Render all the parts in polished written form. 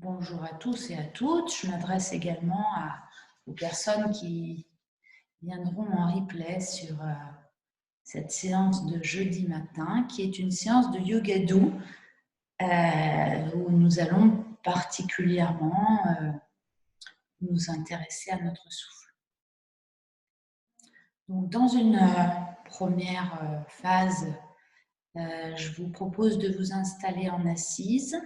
Bonjour à tous et à toutes. Je m'adresse également aux personnes qui viendront en replay sur cette séance de jeudi matin, qui est une séance de yoga doux où nous allons particulièrement nous intéresser à notre souffle. Donc, dans une première phase, je vous propose de vous installer en assise.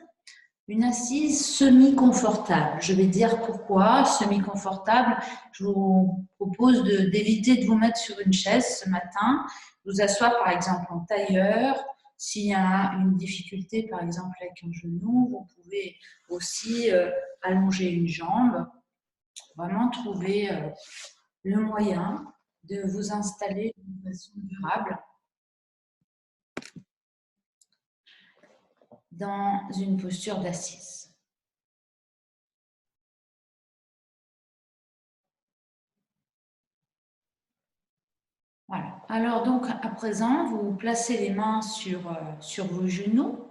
Une assise semi-confortable. Je vais dire pourquoi semi-confortable. Je vous propose d'éviter de vous mettre sur une chaise ce matin. Vous asseoir par exemple en tailleur. S'il y a une difficulté par exemple avec un genou, vous pouvez aussi allonger une jambe. Vraiment trouver le moyen de vous installer de façon durable dans une posture d'assise. Voilà. Alors donc à présent, vous placez les mains sur vos genoux.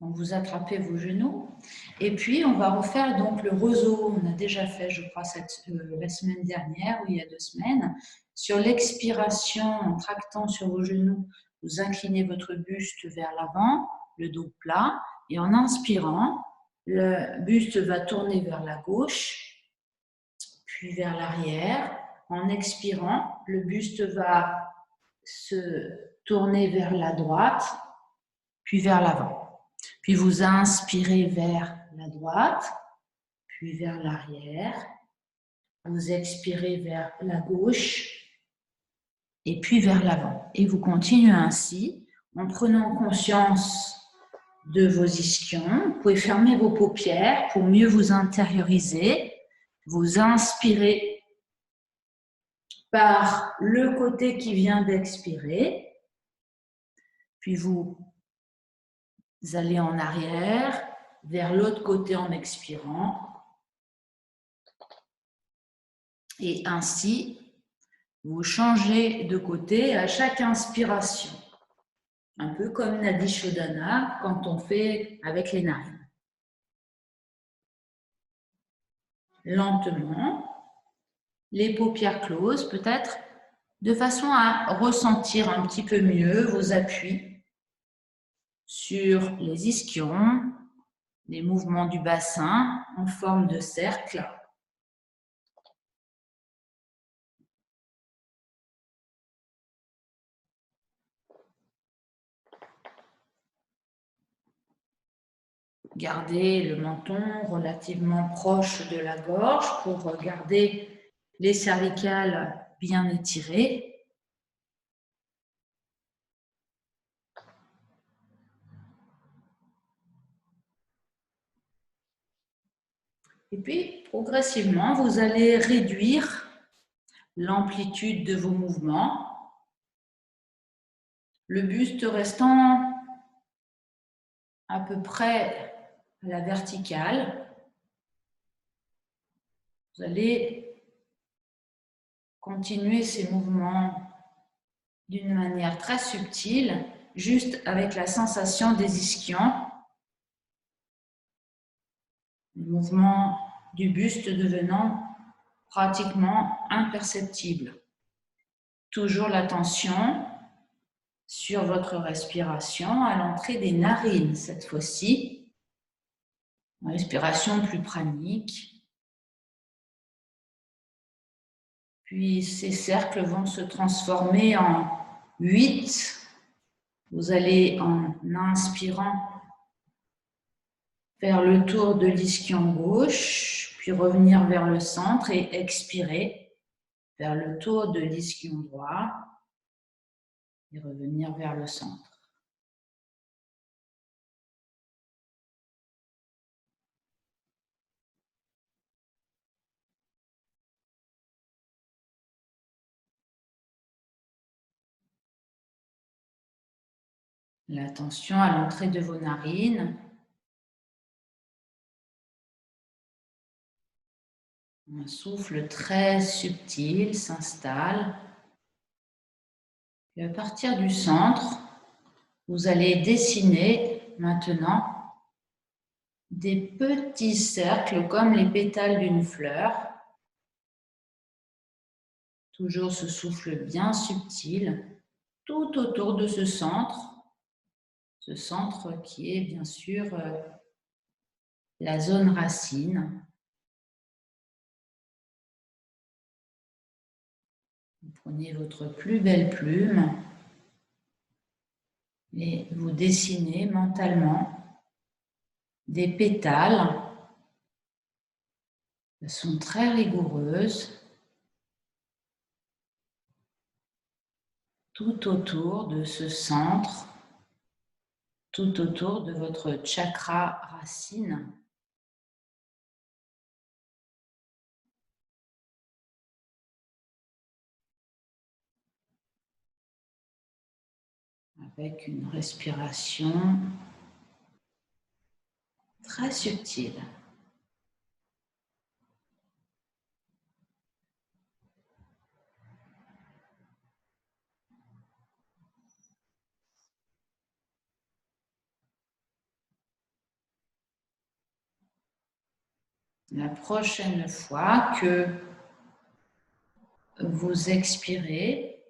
Donc vous attrapez vos genoux. Et puis on va refaire donc le roseau. On a déjà fait, je crois, la semaine dernière ou il y a 2 semaines. Sur l'expiration, en tractant sur vos genoux, vous inclinez votre buste vers l'avant, le dos plat. Et en inspirant, le buste va tourner vers la gauche, puis vers l'arrière. En expirant, le buste va se tourner vers la droite, puis vers l'avant. Puis vous inspirez vers la droite, puis vers l'arrière. Vous expirez vers la gauche, et puis vers l'avant. Et vous continuez ainsi, en prenant conscience de vos ischions. Vous pouvez fermer vos paupières pour mieux vous intérioriser. Vous inspirez par le côté qui vient d'expirer, puis vous allez en arrière, vers l'autre côté en expirant, et ainsi, vous changez de côté à chaque inspiration, un peu comme Nadi Shodhana quand on fait avec les narines. Lentement, les paupières closes peut-être, de façon à ressentir un petit peu mieux vos appuis sur les ischions, les mouvements du bassin en forme de cercle. Gardez le menton relativement proche de la gorge pour garder les cervicales bien étirées. Et puis, progressivement, vous allez réduire l'amplitude de vos mouvements, le buste restant à peu près à la verticale. Vous allez continuer ces mouvements d'une manière très subtile, juste avec la sensation des ischions, le mouvement du buste devenant pratiquement imperceptible. Toujours l'attention sur votre respiration à l'entrée des narines cette fois-ci. Une respiration plus pranique. Puis ces cercles vont se transformer en 8. Vous allez en inspirant faire le tour de l'ischion gauche, puis revenir vers le centre et expirer, faire le tour de l'ischion droit et revenir vers le centre. L'attention à l'entrée de vos narines. Un souffle très subtil s'installe. Et à partir du centre, vous allez dessiner maintenant des petits cercles comme les pétales d'une fleur. Toujours ce souffle bien subtil tout autour de ce centre qui est bien sûr la zone racine. Vous prenez votre plus belle plume et vous dessinez mentalement des pétales de façon très rigoureuse tout autour de ce centre, tout autour de votre chakra racine. Avec une respiration très subtile. La prochaine fois que vous expirez,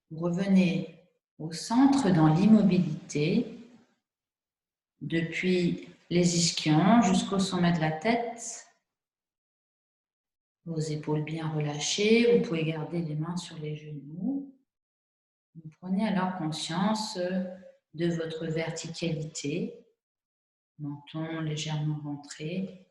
vous revenez au centre dans l'immobilité, depuis les ischions jusqu'au sommet de la tête, vos épaules bien relâchées, vous pouvez garder les mains sur les genoux. Vous prenez alors conscience de votre verticalité, menton légèrement rentré.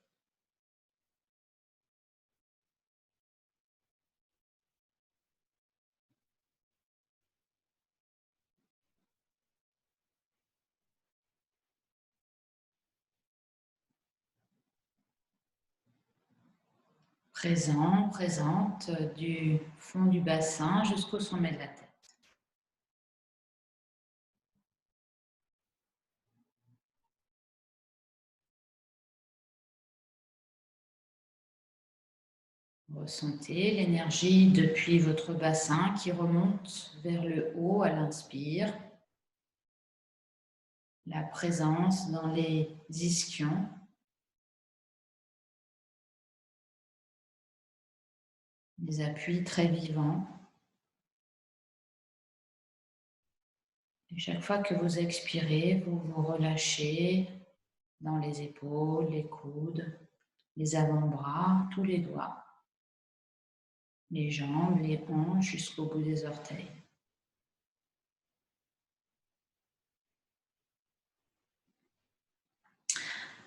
Présent, présente du fond du bassin jusqu'au sommet de la tête. Ressentez l'énergie depuis votre bassin qui remonte vers le haut à l'inspire. La présence dans les ischions. Des appuis très vivants. Et chaque fois que vous expirez, vous vous relâchez dans les épaules, les coudes, les avant-bras, tous les doigts, les jambes, les hanches jusqu'au bout des orteils.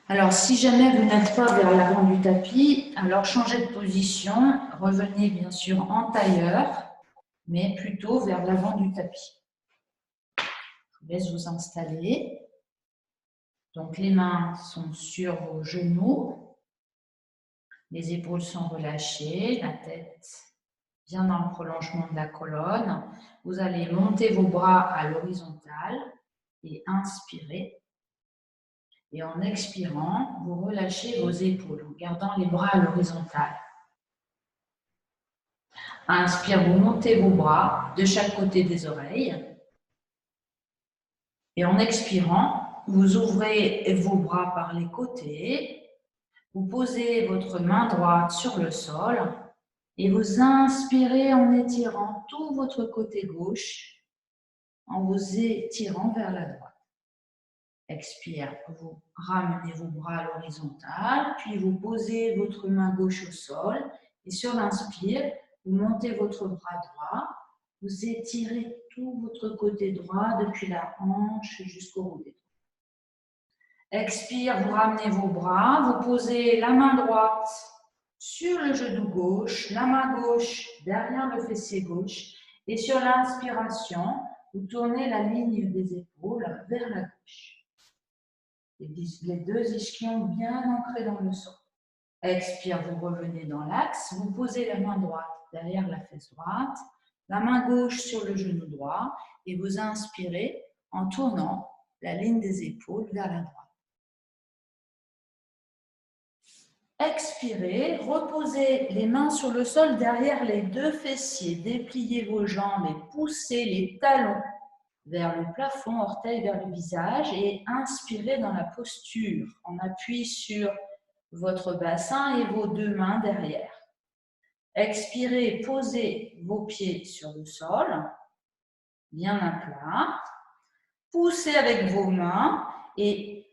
Alors, si jamais vous n'êtes pas vers l'avant du tapis, alors changez de position, revenez bien sûr en tailleur, mais plutôt vers l'avant du tapis. Je vous laisse vous installer. Donc, les mains sont sur vos genoux, les épaules sont relâchées, la tête bien dans le prolongement de la colonne. Vous allez monter vos bras à l'horizontale et inspirer. Et en expirant, vous relâchez vos épaules en gardant les bras à l'horizontale. Inspire, vous montez vos bras de chaque côté des oreilles. Et en expirant, vous ouvrez vos bras par les côtés. Vous posez votre main droite sur le sol et vous inspirez en étirant tout votre côté gauche, en vous étirant vers la droite. Expire, vous ramenez vos bras à l'horizontale, puis vous posez votre main gauche au sol et sur l'inspire, vous montez votre bras droit, vous étirez tout votre côté droit depuis la hanche jusqu'au bout des doigts. Expire, vous ramenez vos bras, vous posez la main droite sur le genou gauche, la main gauche derrière le fessier gauche et sur l'inspiration, vous tournez la ligne des épaules vers la gauche. Les deux ischions bien ancrés dans le sol. Expire, vous revenez dans l'axe, vous posez la main droite derrière la fesse droite, la main gauche sur le genou droit et vous inspirez en tournant la ligne des épaules vers la droite. Expirez, reposez les mains sur le sol derrière les deux fessiers, dépliez vos jambes et poussez les talons vers le plafond, orteil vers le visage et inspirez dans la posture. On appuie sur votre bassin et vos deux mains derrière. Expirez, posez vos pieds sur le sol, bien à plat. Poussez avec vos mains et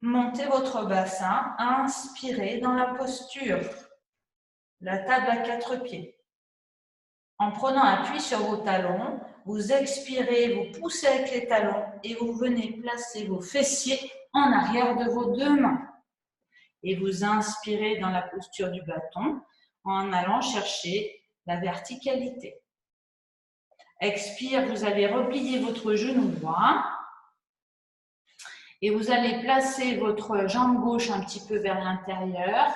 montez votre bassin. Inspirez dans la posture. La table à 4 pieds. En prenant appui sur vos talons, vous expirez, vous poussez avec les talons et vous venez placer vos fessiers en arrière de vos deux mains. Et vous inspirez dans la posture du bâton en allant chercher la verticalité. Expire, vous allez replier votre genou droit et vous allez placer votre jambe gauche un petit peu vers l'intérieur,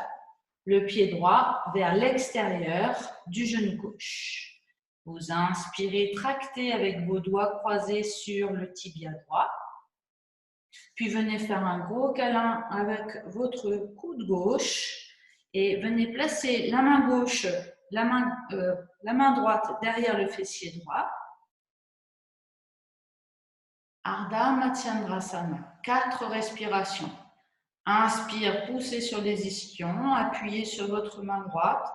le pied droit vers l'extérieur du genou gauche. Vous inspirez, tractez avec vos doigts croisés sur le tibia droit. Puis venez faire un gros câlin avec votre coude gauche et venez placer la main gauche, la main droite derrière le fessier droit. Ardha Matsyendrasana, 4 respirations. Inspire, poussez sur les ischions, appuyez sur votre main droite,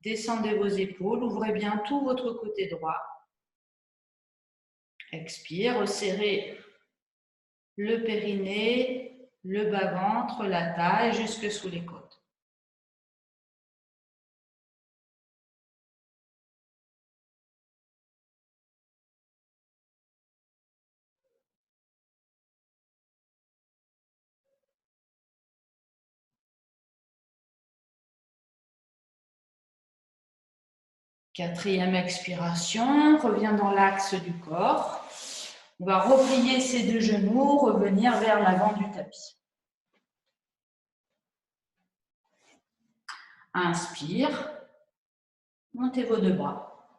descendez vos épaules, ouvrez bien tout votre côté droit. Expire, resserrez le périnée, le bas-ventre, la taille jusque sous les côtes. Quatrième expiration, revient dans l'axe du corps. On va replier ses deux genoux, revenir vers l'avant du tapis. Inspire, montez vos deux bras.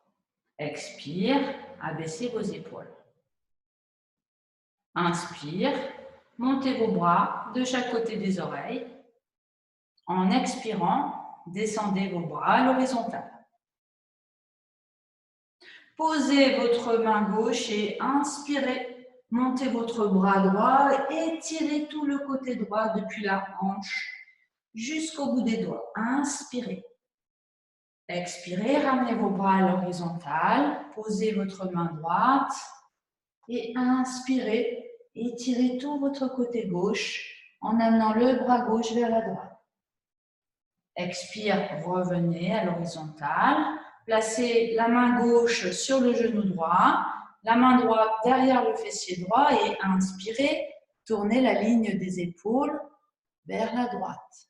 Expire, abaissez vos épaules. Inspire, montez vos bras de chaque côté des oreilles. En expirant, descendez vos bras à l'horizontale. Posez votre main gauche et inspirez. Montez votre bras droit et étirez tout le côté droit depuis la hanche jusqu'au bout des doigts. Inspirez. Expirez, ramenez vos bras à l'horizontale. Posez votre main droite et inspirez. Étirez tout votre côté gauche en amenant le bras gauche vers la droite. Expire, vous revenez à l'horizontale. Placez la main gauche sur le genou droit, la main droite derrière le fessier droit et inspirez, tournez la ligne des épaules vers la droite.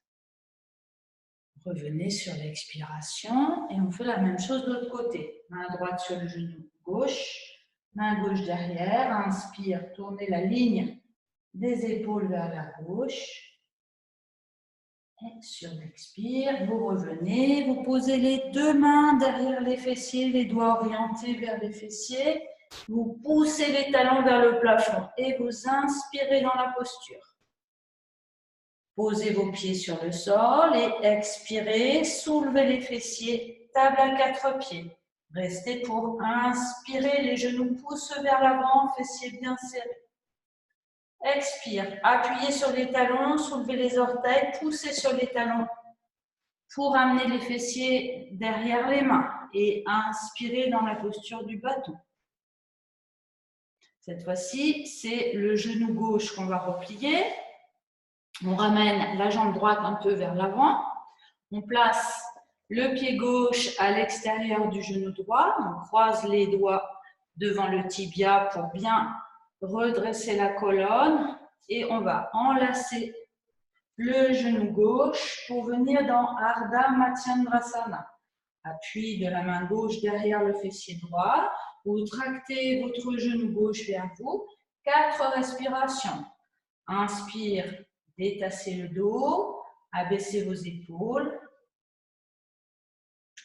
Revenez sur l'expiration et on fait la même chose de l'autre côté. Main droite sur le genou gauche, main gauche derrière, inspire, tournez la ligne des épaules vers la gauche. Et sur l'expire, vous revenez, vous posez les deux mains derrière les fessiers, les doigts orientés vers les fessiers. Vous poussez les talons vers le plafond et vous inspirez dans la posture. Posez vos pieds sur le sol et expirez, soulevez les fessiers, table à 4 pieds. Restez pour inspirer, les genoux poussent vers l'avant, fessiers bien serrés. Expire, appuyez sur les talons, soulevez les orteils, poussez sur les talons pour amener les fessiers derrière les mains et inspirez dans la posture du bâton. Cette fois-ci, c'est le genou gauche qu'on va replier. On ramène la jambe droite un peu vers l'avant. On place le pied gauche à l'extérieur du genou droit. On croise les doigts devant le tibia pour bien redresser la colonne. Et on va enlacer le genou gauche pour venir dans Ardha Matsyendrasana. Appui de la main gauche derrière le fessier droit. Vous tractez votre genou gauche vers vous. 4 respirations. Inspire, détassez le dos, abaissez vos épaules.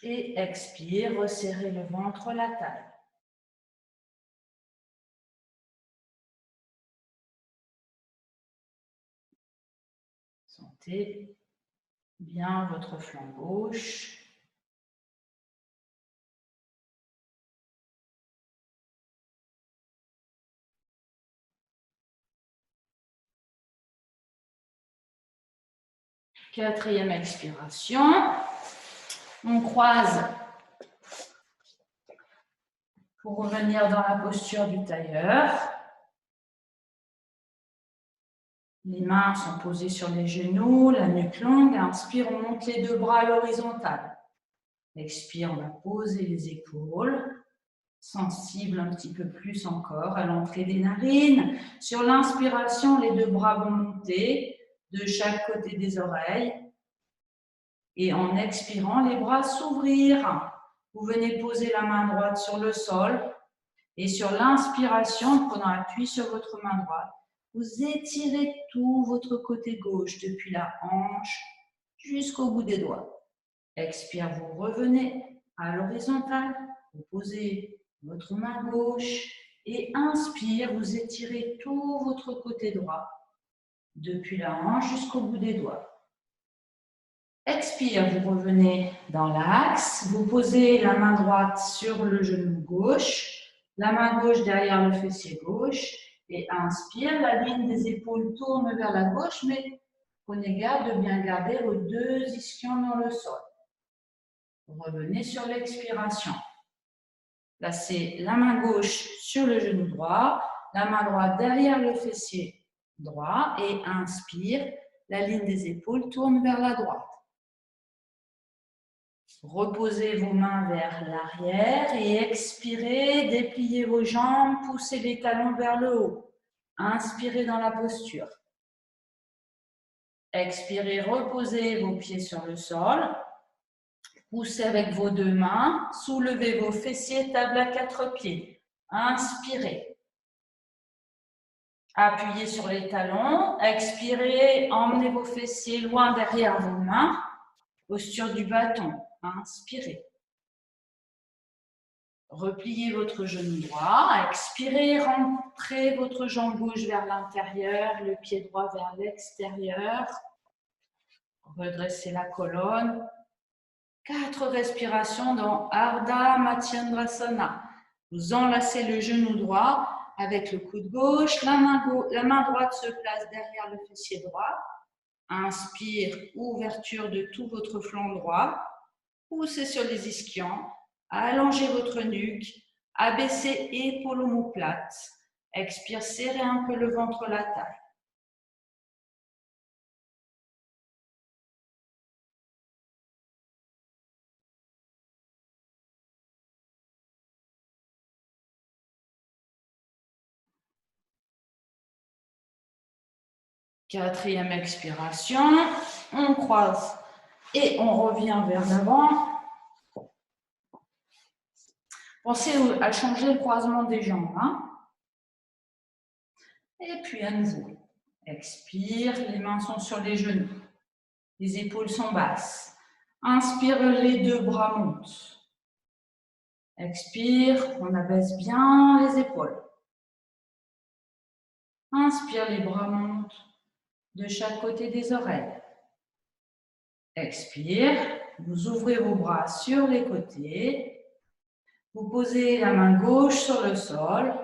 Et expire, resserrez le ventre, la taille. Sentez bien votre flanc gauche. Quatrième expiration. On croise pour revenir dans la posture du tailleur. Les mains sont posées sur les genoux, la nuque longue. Inspire, on monte les deux bras à l'horizontale. Expire, on va poser les épaules. Sensible un petit peu plus encore à l'entrée des narines. Sur l'inspiration, les deux bras vont monter de chaque côté des oreilles. Et en expirant, les bras s'ouvrir. Vous venez poser la main droite sur le sol. Et sur l'inspiration, en prenant appui sur votre main droite, vous étirez tout votre côté gauche depuis la hanche jusqu'au bout des doigts. Expire, vous revenez à l'horizontale. Vous posez votre main gauche et inspire, vous étirez tout votre côté droit depuis la hanche jusqu'au bout des doigts. Expire, vous revenez dans l'axe, vous posez la main droite sur le genou gauche, la main gauche derrière le fessier gauche et inspire, la ligne des épaules tourne vers la gauche, mais prenez garde de bien garder vos deux ischions dans le sol. Revenez sur l'expiration. Placez la main gauche sur le genou droit, la main droite derrière le fessier droit et inspire, la ligne des épaules tourne vers la droite. Reposez vos mains vers l'arrière et expirez, dépliez vos jambes, poussez les talons vers le haut. Inspirez dans la posture. Expirez, reposez vos pieds sur le sol. Poussez avec vos deux mains, soulevez vos fessiers, table à quatre pieds. Inspirez. Appuyez sur les talons. Expirez, emmenez vos fessiers loin derrière vos mains. Posture du bâton. Inspirez. Repliez votre genou droit. Expirez, rentrez votre jambe gauche vers l'intérieur, le pied droit vers l'extérieur. Redressez la colonne. 4 respirations dans Ardha Matsyendrasana. Vous enlacez le genou droit avec le coude gauche. La main droite se place derrière le fessier droit. Inspire, ouverture de tout votre flanc droit. Poussez sur les ischions. Allongez votre nuque. Abaissez épaules omoplates. Expire, serrez un peu le ventre, la taille. Quatrième expiration, on croise et on revient vers l'avant. Pensez à changer le croisement des jambes. Et puis à nouveau, expire, les mains sont sur les genoux, les épaules sont basses. Inspire, les deux bras montent. Expire, on abaisse bien les épaules. Inspire, les bras montent de chaque côté des oreilles. Expire, vous ouvrez vos bras sur les côtés. Vous posez la main gauche sur le sol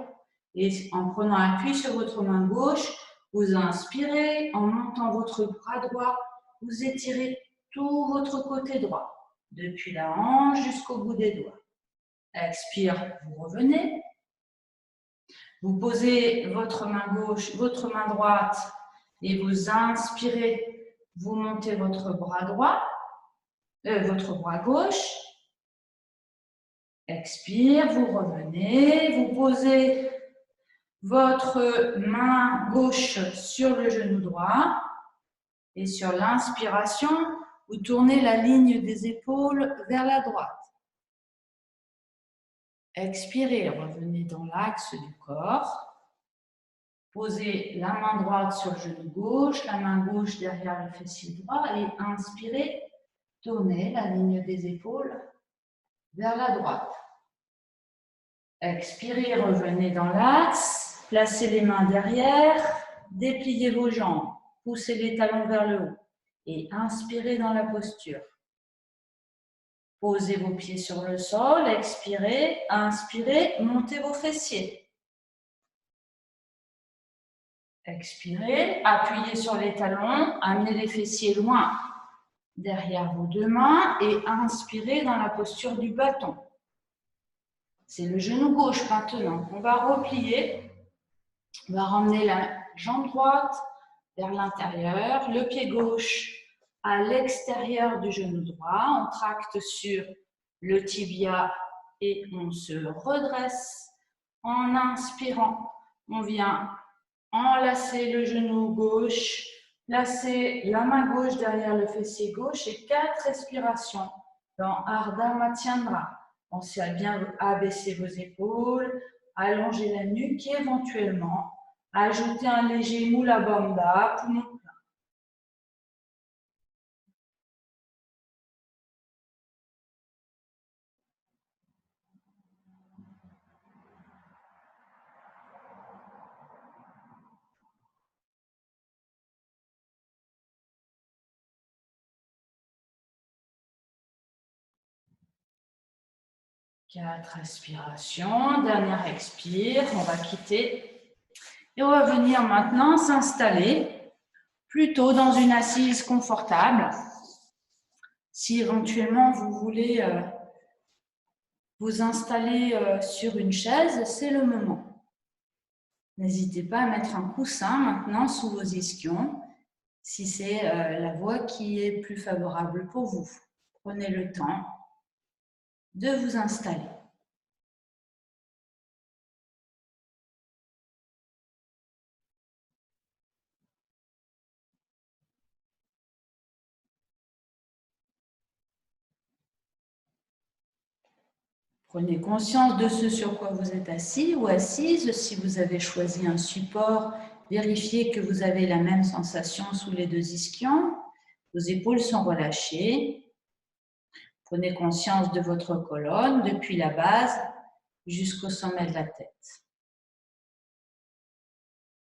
et en prenant appui sur votre main gauche, vous inspirez, en montant votre bras droit, vous étirez tout votre côté droit, depuis la hanche jusqu'au bout des doigts. Expire, vous revenez. Vous posez votre main gauche, votre main droite et vous inspirez, vous montez votre bras droit, votre bras gauche. Expire, vous revenez, vous posez votre main gauche sur le genou droit et sur l'inspiration, vous tournez la ligne des épaules vers la droite. Expirez, revenez dans l'axe du corps. Posez la main droite sur le genou gauche, la main gauche derrière le fessier droit et inspirez, tournez la ligne des épaules vers la droite. Expirez, revenez dans l'axe, placez les mains derrière, dépliez vos jambes, poussez les talons vers le haut et inspirez dans la posture. Posez vos pieds sur le sol, expirez, inspirez, montez vos fessiers. Expirez, appuyez sur les talons, amenez les fessiers loin derrière vos deux mains et inspirez dans la posture du bâton. C'est le genou gauche maintenant qu'on va replier. On va ramener la jambe droite vers l'intérieur, le pied gauche à l'extérieur du genou droit. On tracte sur le tibia et on se redresse. En inspirant, on vient enlacer le genou gauche, placer la main gauche derrière le fessier gauche et 4 respirations dans Ardha Matyandra. Pensez à bien abaisser vos épaules, allonger la nuque et éventuellement ajouter un léger Mula Bandha, poumon plein. 4 respirations, dernière expire, on va quitter et on va venir maintenant s'installer plutôt dans une assise confortable. Si éventuellement vous voulez vous installer sur une chaise, c'est le moment. N'hésitez pas à mettre un coussin maintenant sous vos ischions si c'est la voie qui est plus favorable pour vous. Prenez le temps de vous installer. Prenez conscience de ce sur quoi vous êtes assis ou assise. Si vous avez choisi un support, vérifiez que vous avez la même sensation sous les deux ischions. Vos épaules sont relâchées. Prenez conscience de votre colonne depuis la base jusqu'au sommet de la tête.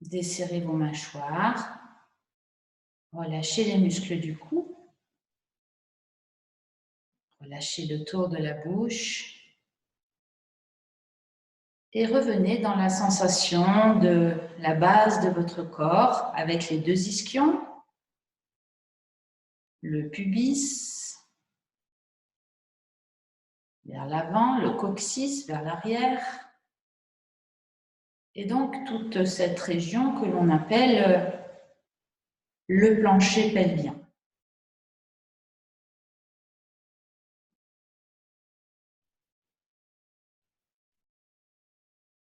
Desserrez vos mâchoires. Relâchez les muscles du cou. Relâchez le tour de la bouche. Et revenez dans la sensation de la base de votre corps avec les deux ischions, le pubis vers l'avant, le coccyx vers l'arrière, et donc toute cette région que l'on appelle le plancher pelvien.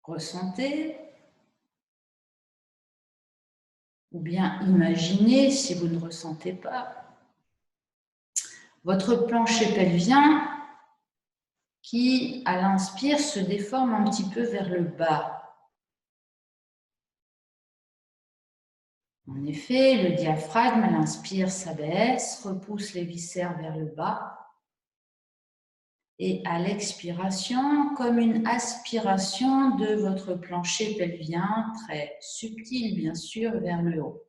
Ressentez, ou bien imaginez si vous ne ressentez pas, votre plancher pelvien qui, à l'inspire, se déforme un petit peu vers le bas. En effet, le diaphragme, à l'inspire, s'abaisse, repousse les viscères vers le bas. Et à l'expiration, comme une aspiration de votre plancher pelvien, très subtil bien sûr, vers le haut.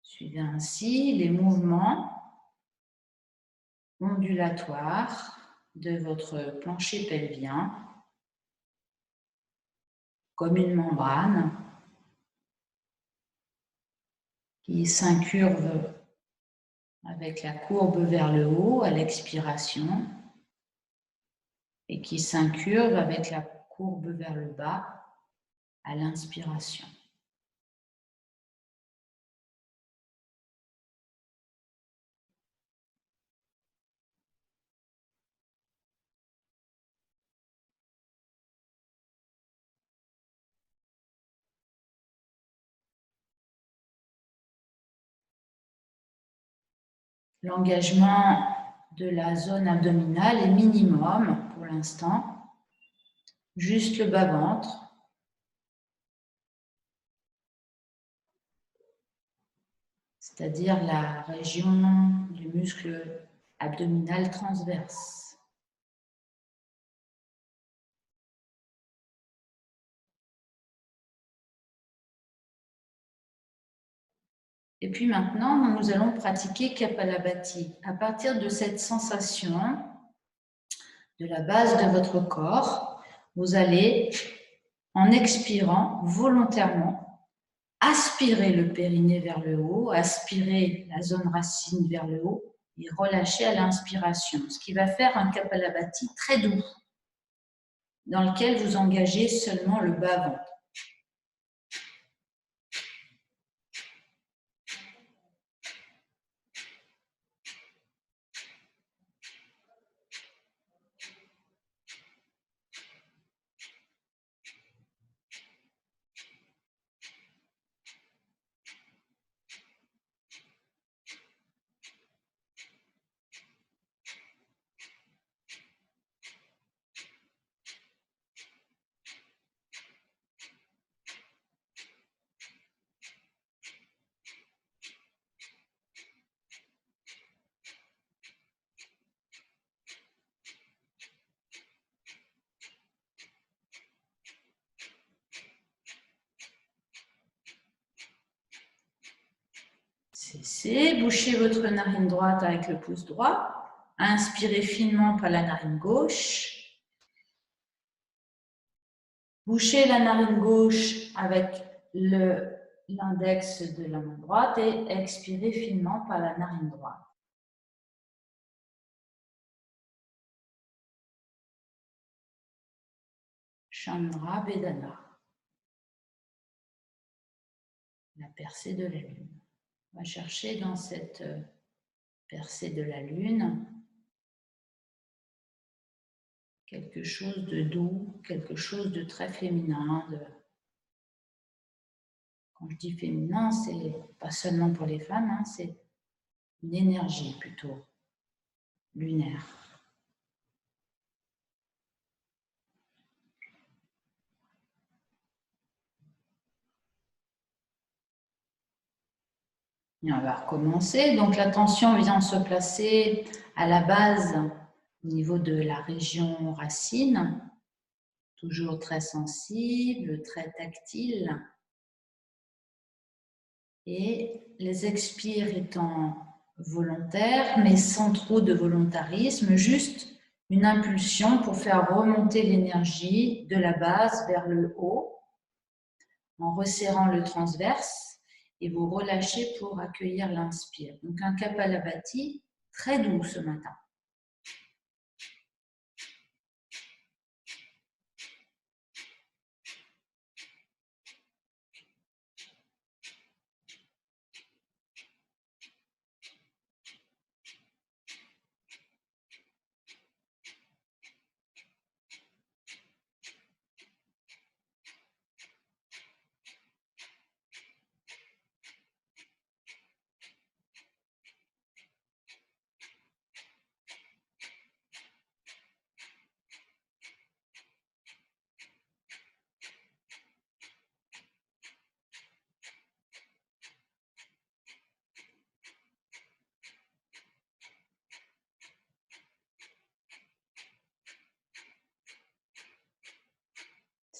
Suivez ainsi les mouvements ondulatoires de votre plancher pelvien comme une membrane qui s'incurve avec la courbe vers le haut à l'expiration et qui s'incurve avec la courbe vers le bas à l'inspiration. L'engagement de la zone abdominale est minimum pour l'instant, juste le bas-ventre. C'est-à-dire la région du muscle abdominal transverse. Et puis maintenant, nous allons pratiquer Kapalabhati. À partir de cette sensation, de la base de votre corps, vous allez, en expirant volontairement, aspirer le périnée vers le haut, aspirer la zone racine vers le haut et relâcher à l'inspiration, ce qui va faire un Kapalabhati très doux, dans lequel vous engagez seulement le bas-ventre. Cessez, bouchez votre narine droite avec le pouce droit. Inspirez finement par la narine gauche. Bouchez la narine gauche avec l'index de la main droite et expirez finement par la narine droite. Chandra Vedana, la percée de la lune. On va chercher dans cette percée de la lune quelque chose de doux, quelque chose de très féminin. Quand je dis féminin, c'est pas seulement pour les femmes, hein, c'est une énergie plutôt lunaire. Et on va recommencer. Donc l'attention vient se placer à la base au niveau de la région racine, toujours très sensible, très tactile. Et les expires étant volontaires, mais sans trop de volontarisme, juste une impulsion pour faire remonter l'énergie de la base vers le haut, en resserrant le transverse, et vous relâchez pour accueillir l'inspire. Donc un Kapalabhati très doux ce matin.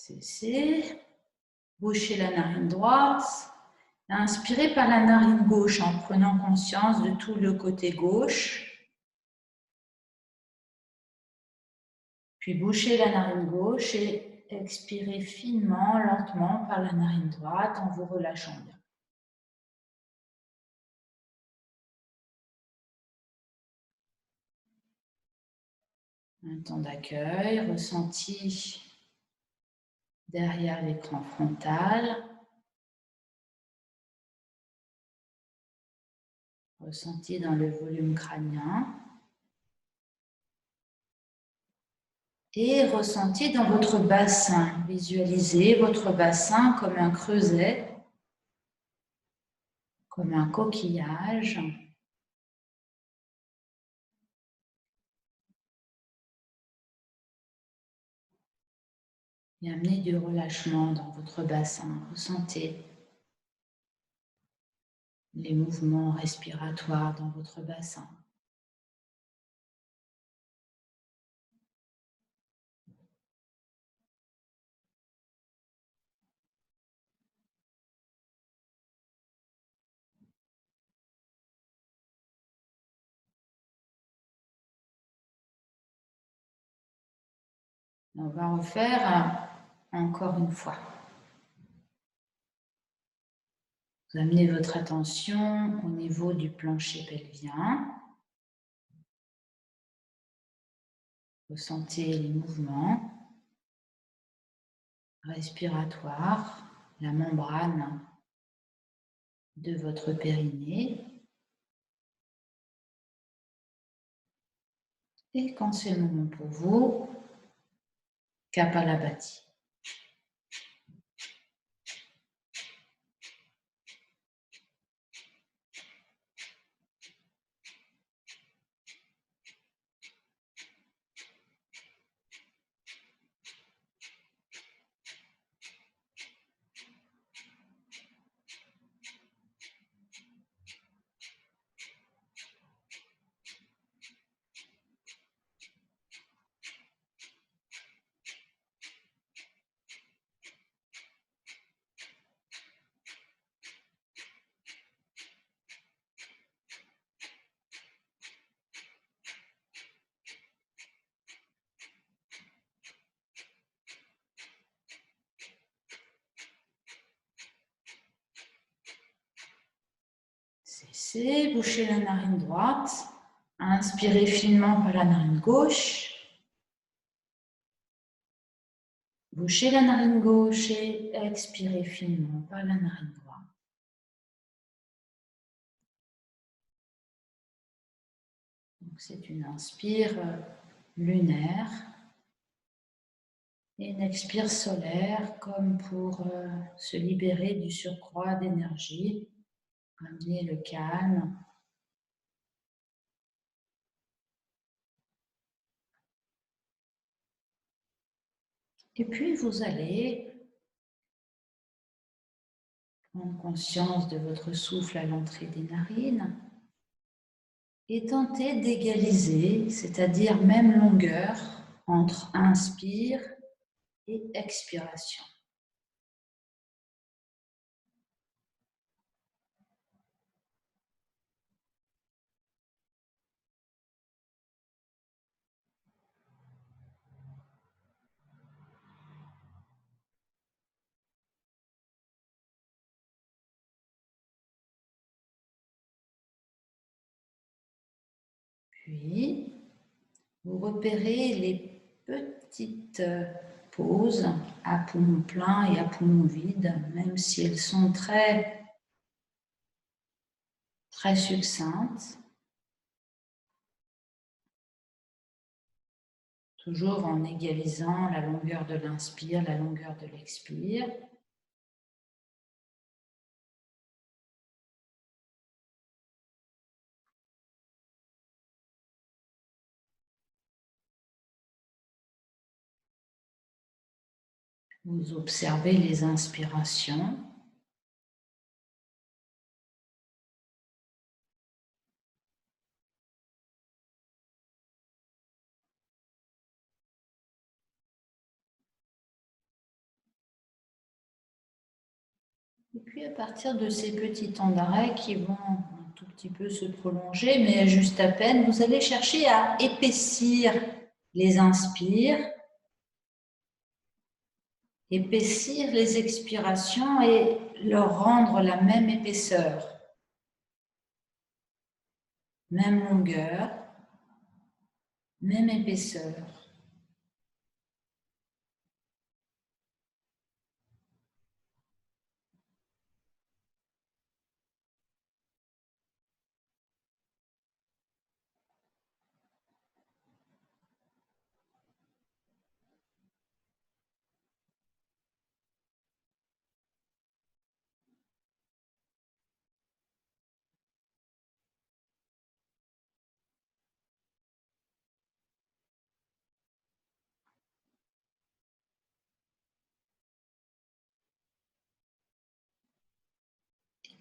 Cessez, bouchez la narine droite, inspirez par la narine gauche en prenant conscience de tout le côté gauche. Puis bouchez la narine gauche et expirez finement, lentement par la narine droite en vous relâchant bien. Un temps d'accueil, ressenti derrière l'écran frontal, ressenti dans le volume crânien et ressenti dans votre bassin. Visualisez votre bassin comme un creuset, comme un coquillage. Et amenez du relâchement dans votre bassin. Ressentez les mouvements respiratoires dans votre bassin. On va refaire encore une fois. Vous amenez votre attention au niveau du plancher pelvien. Ressentez les mouvements respiratoires, la membrane de votre périnée. Et quand c'est le moment pour vous, Kapalabhati. Cessez, bouchez la narine droite. Inspirez finement par la narine gauche. Bouchez la narine gauche et expirez finement par la narine droite. C'est une inspire lunaire et une expire solaire comme pour se libérer du surcroît d'énergie, amener le calme. Et puis vous allez prendre conscience de votre souffle à l'entrée des narines et tenter d'égaliser, c'est-à-dire même longueur, entre inspire et expiration. Puis, vous repérez les petites pauses à poumon plein et à poumon vide, même si elles sont très succinctes. Toujours en égalisant la longueur de l'inspire, la longueur de l'expire. Vous observez les inspirations. Et puis à partir de ces petits temps d'arrêt qui vont un tout petit peu se prolonger, mais juste à peine, vous allez chercher à épaissir les inspires, épaissir les expirations et leur rendre la même épaisseur, même longueur, même épaisseur.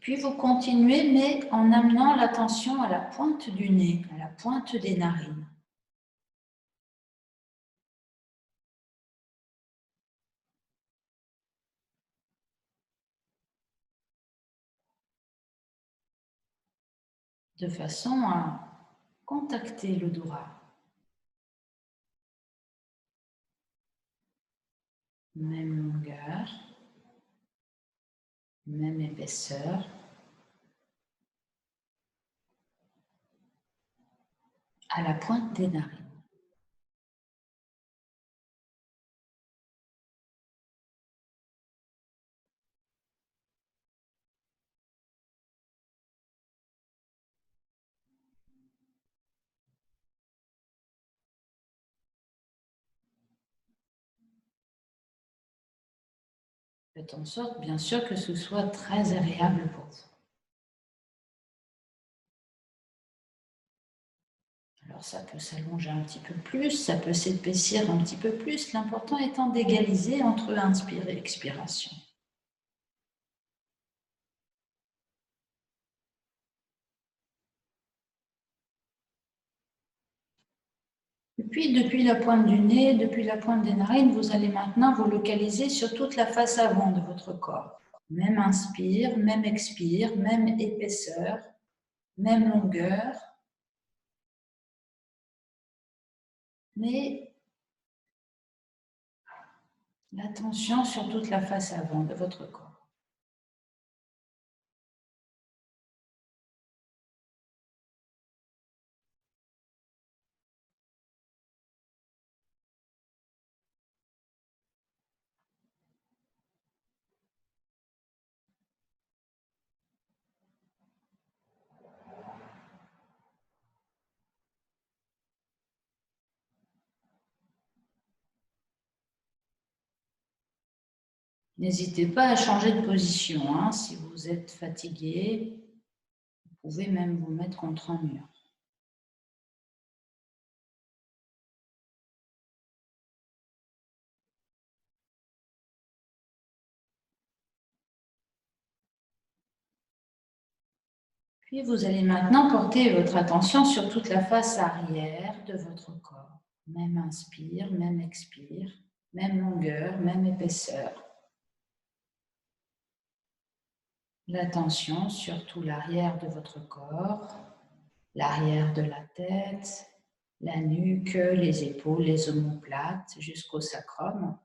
Puis vous continuez, mais en amenant l'attention à la pointe du nez, à la pointe des narines. De façon à contacter l'odorat. même longueur, même épaisseur. À la pointe des narines. Faites en sorte, bien sûr, que ce soit très agréable pour vous. Alors ça peut s'allonger un petit peu plus, ça peut s'épaissir un petit peu plus, l'important étant d'égaliser entre inspire et expiration. Et puis, depuis la pointe du nez, depuis la pointe des narines, vous allez maintenant vous localiser sur toute la face avant de votre corps. Même inspire, même expire, même épaisseur, même longueur. Mais l'attention sur toute la face avant de votre corps. N'hésitez pas à changer de position. Hein. Si vous êtes fatigué, vous pouvez même vous mettre contre un mur. Puis vous allez maintenant porter votre attention sur toute la face arrière de votre corps. Même inspire, même expire, même longueur, même épaisseur. L'attention sur tout l'arrière de votre corps, l'arrière de la tête, la nuque, les épaules, les omoplates jusqu'au sacrum.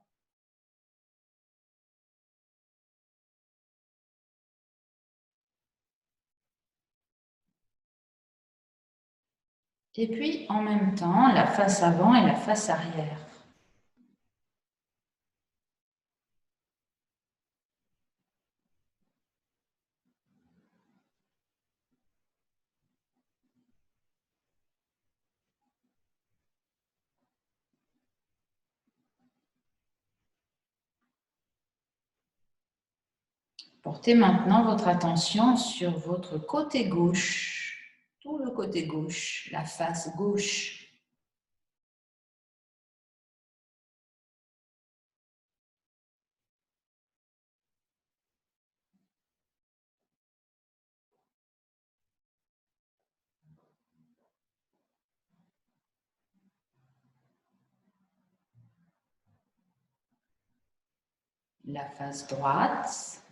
Et puis, en même temps, la face avant et la face arrière. Portez maintenant votre attention sur votre côté gauche, tout le côté gauche, la face gauche. La face droite,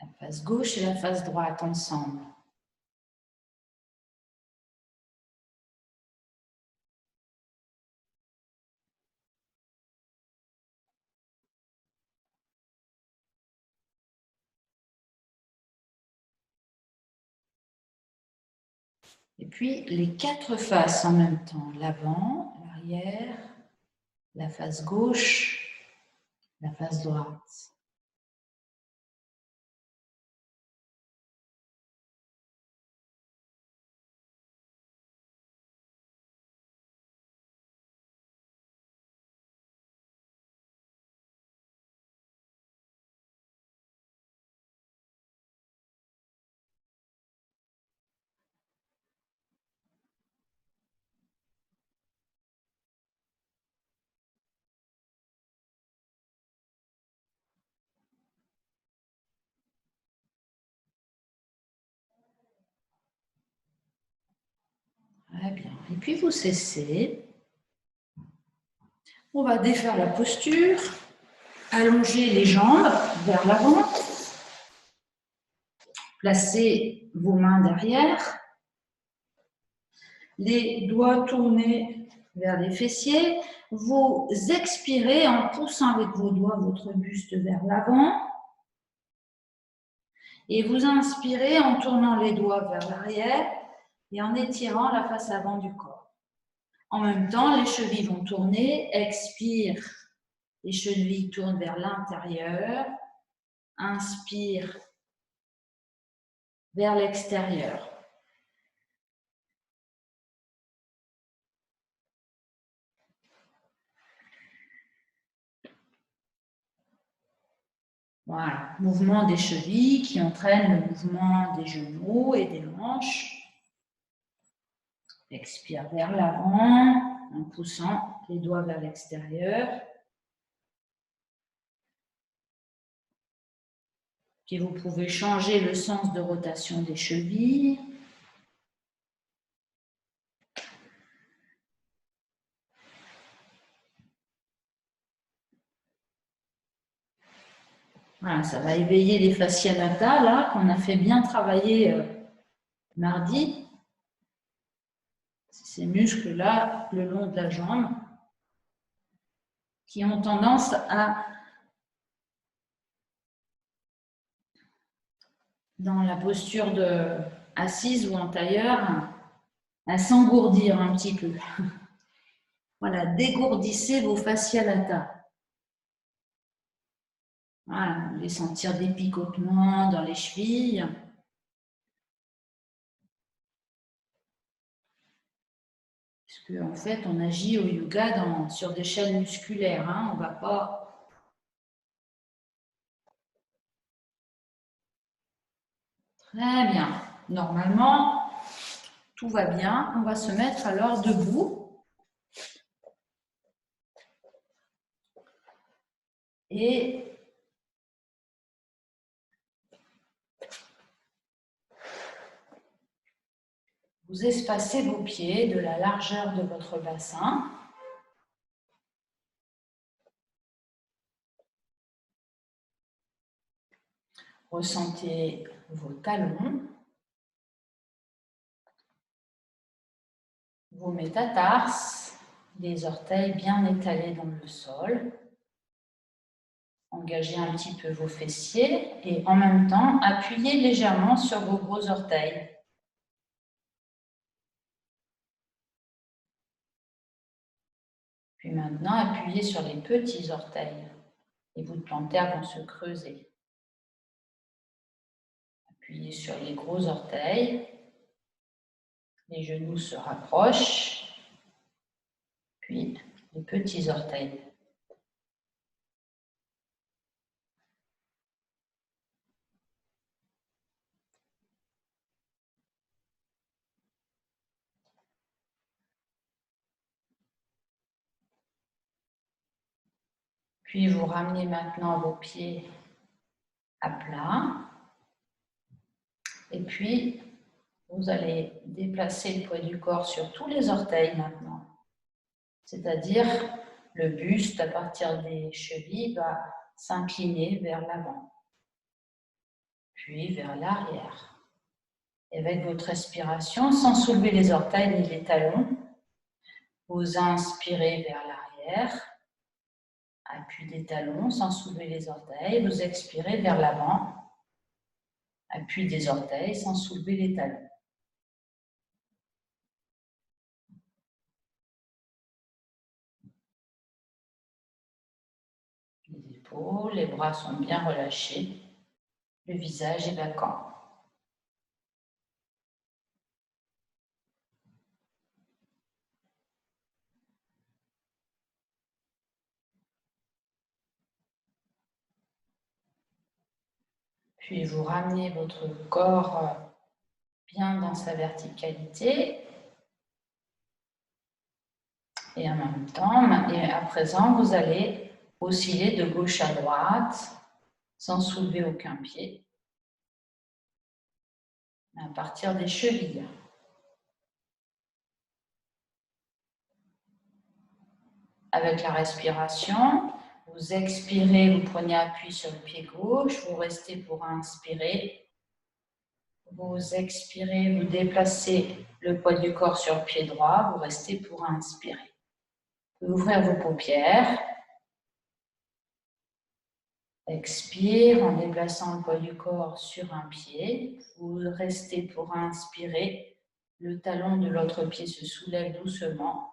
la face gauche et la face droite ensemble. Et puis les quatre faces en même temps, l'avant, l'arrière, la face gauche, la face droite. Très bien. Et puis vous cessez. On va défaire la posture, allonger les jambes vers l'avant, placez vos mains derrière, les doigts tournés vers les fessiers, vous expirez en poussant avec vos doigts votre buste vers l'avant et vous inspirez en tournant les doigts vers l'arrière et en étirant la face avant du corps. En même temps, les chevilles vont tourner, expire, les chevilles tournent vers l'intérieur, inspire vers l'extérieur. Voilà, mouvement des chevilles qui entraîne le mouvement des genoux et des hanches. Expire vers l'avant en poussant les doigts vers l'extérieur. Puis vous pouvez changer le sens de rotation des chevilles. Voilà, ça va éveiller les fascia lata là qu'on a fait bien travailler mardi. Ces muscles-là, le long de la jambe, qui ont tendance à, dans la posture de assise ou en tailleur, à s'engourdir un petit peu. Voilà, dégourdissez vos fascia lata. Voilà, vous allez sentir des picotements dans les chevilles. Parce qu'en fait, on agit au yoga sur des chaînes musculaires. Hein. On ne va pas... Très bien. Normalement, tout va bien. On va se mettre alors debout. Et vous espacez vos pieds de la largeur de votre bassin. Ressentez vos talons, vos métatarses, les orteils bien étalés dans le sol. Engagez un petit peu vos fessiers et en même temps, appuyez légèrement sur vos gros orteils. Puis maintenant, appuyez sur les petits orteils. Les bouts de plantaire vont se creuser. Appuyez sur les gros orteils. Les genoux se rapprochent. Puis les petits orteils. Puis vous ramenez maintenant vos pieds à plat. Et puis, vous allez déplacer le poids du corps sur tous les orteils maintenant. C'est-à-dire, le buste à partir des chevilles va s'incliner vers l'avant, puis vers l'arrière. Et avec votre respiration, sans soulever les orteils ni les talons, vous inspirez vers l'arrière, appui des talons sans soulever les orteils, vous expirez vers l'avant, appui des orteils sans soulever les talons. Les épaules, les bras sont bien relâchés, le visage est vacant. Puis vous ramenez votre corps bien dans sa verticalité. Et en même temps, et à présent, vous allez osciller de gauche à droite sans soulever aucun pied, à partir des chevilles. avec la respiration. Vous expirez, vous prenez appui sur le pied gauche, vous restez pour inspirer. Vous expirez, vous déplacez le poids du corps sur le pied droit, vous restez pour inspirer. Vous pouvez ouvrir vos paupières. Expire en déplaçant le poids du corps sur un pied. Vous restez pour inspirer. Le talon de l'autre pied se soulève doucement.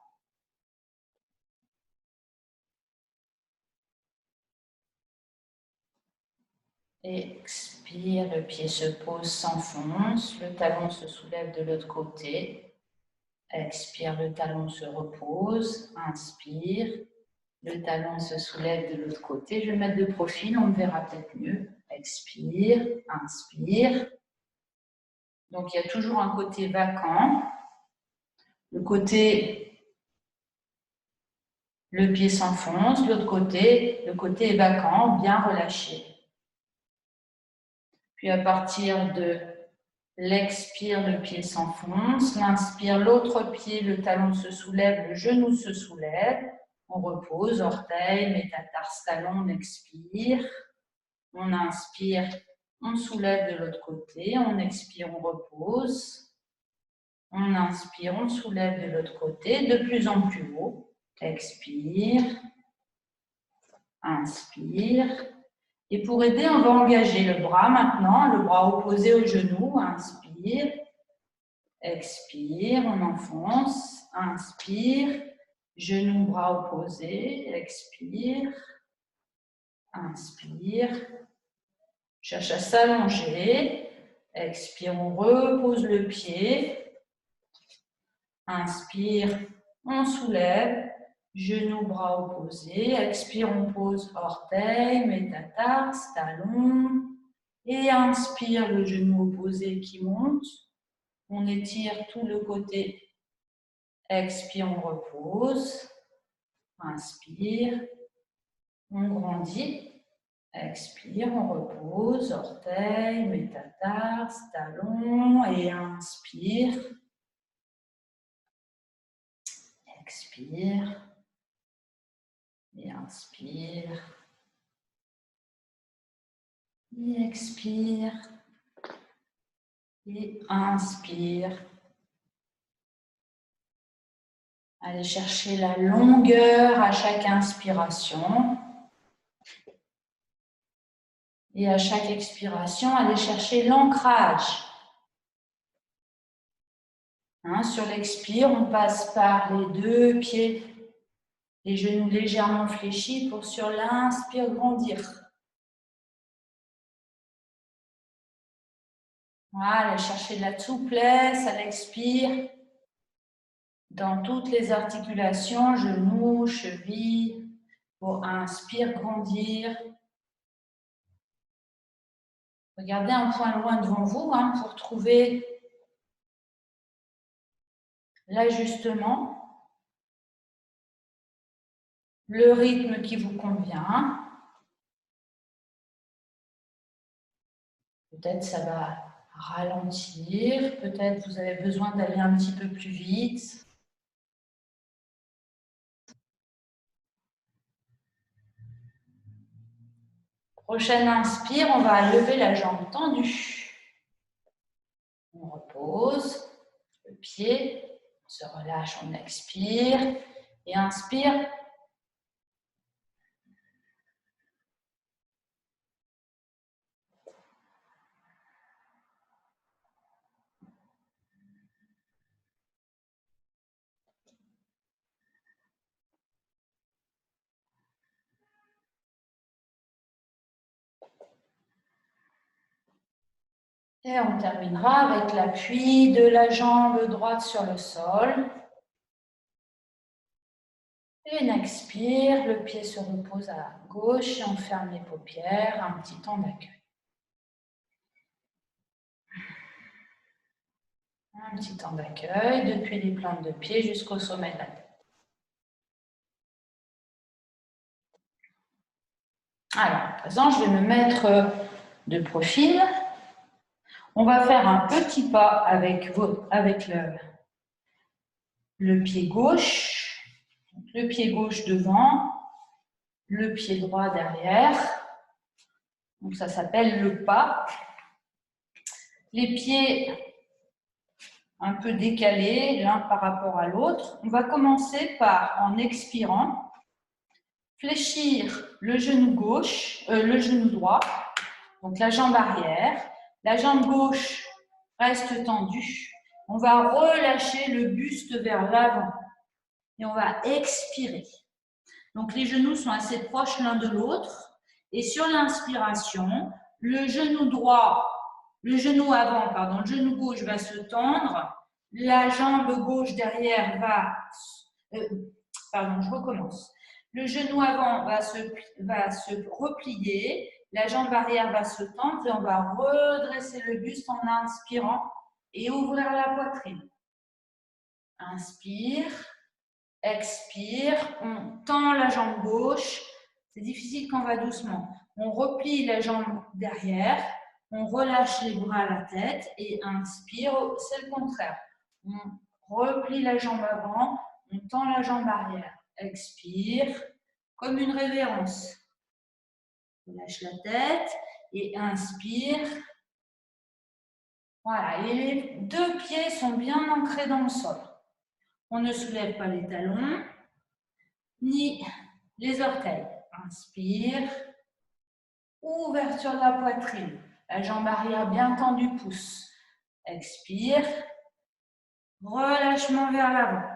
Expire, le pied se pose, s'enfonce. Le talon se soulève de l'autre côté. Expire, le talon se repose. Inspire. Le talon se soulève de l'autre côté. Je vais mettre de profil, on me verra peut-être mieux. Expire, inspire. Donc, il y a toujours un côté vacant. Le pied s'enfonce. L'autre côté, le côté est vacant, bien relâché. Puis, à partir de l'expire, le pied s'enfonce. L'inspire, l'autre pied, le talon se soulève, le genou se soulève. On repose, orteil, métatarse, talon, on expire. On inspire, on soulève de l'autre côté. On expire, on repose. On inspire, on soulève de l'autre côté, de plus en plus haut. Expire. Inspire. Et pour aider, on va engager le bras maintenant, le bras opposé au genou. Inspire. Expire, on enfonce. Inspire. Genou, bras opposé. Expire. Inspire. Cherche à s'allonger. Expire, on repose le pied. Inspire, on soulève. Genou, bras opposés. Expire, on pose orteil, métatarse, talon. Et inspire, le genou opposé qui monte. On étire tout le côté. Expire, on repose. Inspire. On grandit. Expire, on repose. Orteil, métatarse, talon. Et inspire. Expire. Et inspire. Et expire. Et inspire. Allez chercher la longueur à chaque inspiration. Et à chaque expiration, allez chercher l'ancrage. Sur l'expire, on passe par les deux pieds, les genoux légèrement fléchis pour sur l'inspire grandir. Voilà, allez chercher de la souplesse à l'expire. Dans toutes les articulations, genoux, chevilles, pour inspire, grandir. Regardez un point loin devant vous pour trouver l'ajustement, le rythme qui vous convient. Peut-être ça va ralentir, peut-être vous avez besoin d'aller un petit peu plus vite. Prochaine inspire, on va lever la jambe tendue. On repose le pied, on se relâche, on expire et inspire. Et on terminera avec l'appui de la jambe droite sur le sol. Et une expire, le pied se repose à gauche et on ferme les paupières, un petit temps d'accueil. Un petit temps d'accueil depuis les plantes de pied jusqu'au sommet de la tête. Alors, à présent, je vais me mettre de profil. On va faire un petit pas avec le pied gauche. Donc, Le pied gauche devant, le pied droit derrière. Donc ça s'appelle le pas. Les pieds un peu décalés l'un par rapport à l'autre. On va commencer par, en expirant, fléchir le genou gauche, le genou droit, donc la jambe arrière. La jambe gauche reste tendue. On va relâcher le buste vers l'avant et on va expirer. Donc les genoux sont assez proches l'un de l'autre et sur l'inspiration, le genou droit, le genou avant, pardon, le genou gauche va se tendre, la jambe gauche derrière va, pardon, je recommence. Le genou avant va se replier, la jambe arrière va se tendre et on va redresser le buste en inspirant et ouvrir la poitrine. Inspire, expire, on tend la jambe gauche. C'est difficile quand on va doucement. On replie la jambe derrière, on relâche les bras à la tête et inspire, c'est le contraire. On replie la jambe avant, on tend la jambe arrière. Expire, comme une révérence. Relâche la tête et inspire. Voilà, et les deux pieds sont bien ancrés dans le sol. On ne soulève pas les talons, ni les orteils. Inspire. Ouverture de la poitrine. La jambe arrière bien tendue, pousse. Expire. Relâchement vers l'avant.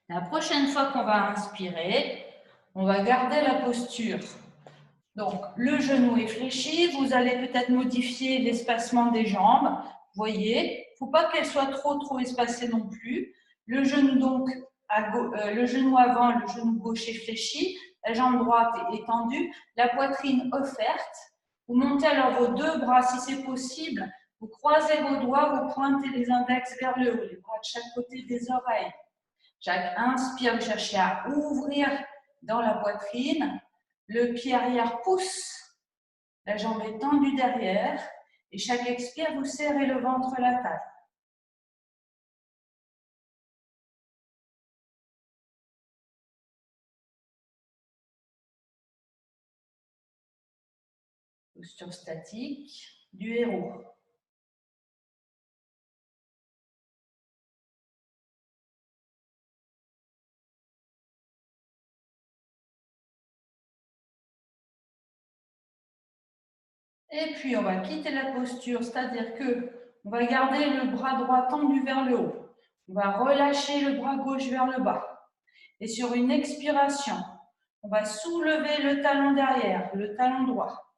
La prochaine fois qu'on va inspirer, on va garder la posture. Donc, le genou est fléchi. Vous allez peut-être modifier l'espacement des jambes. Vous voyez, il ne faut pas qu'elles soient trop espacées non plus. Le genou, donc, le genou avant, le genou gauche est fléchi. La jambe droite est tendue. La poitrine offerte. Vous montez alors vos deux bras si c'est possible. Vous croisez vos doigts, vous pointez les index vers le haut, les bras de chaque côté des oreilles. Chaque inspire, vous cherchez à ouvrir dans la poitrine. Le pied arrière pousse, la jambe est tendue derrière et chaque expire, vous serrez le ventre à la taille. Posture statique du héros. Et puis, on va quitter la posture, c'est-à-dire que on va garder le bras droit tendu vers le haut. On va relâcher le bras gauche vers le bas. Et sur une expiration, on va soulever le talon derrière, le talon droit.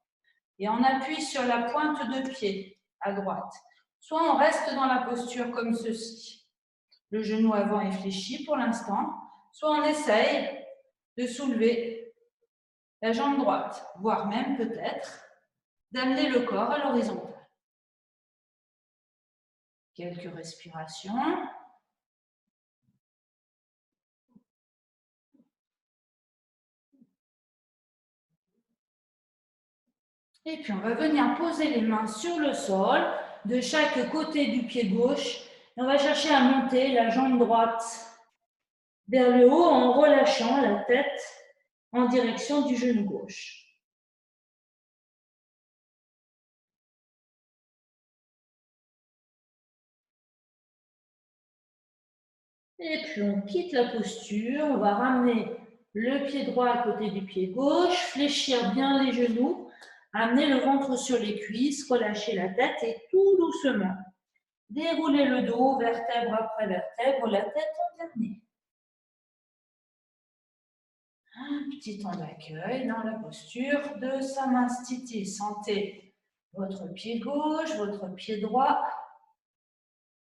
Et on appuie sur la pointe de pied à droite. Soit on reste dans la posture comme ceci. Le genou avant est fléchi pour l'instant. Soit on essaye de soulever la jambe droite, voire même peut-être d'amener le corps à l'horizontale. Quelques respirations. Et puis on va venir poser les mains sur le sol de chaque côté du pied gauche. Et on va chercher à monter la jambe droite vers le haut en relâchant la tête en direction du genou gauche. Et puis on quitte la posture, on va ramener le pied droit à côté du pied gauche, fléchir bien les genoux, amener le ventre sur les cuisses, relâcher la tête et tout doucement dérouler le dos, vertèbre après vertèbre, la tête en dernier. Un petit temps d'accueil dans la posture de Samastiti. Sentez votre pied gauche, votre pied droit,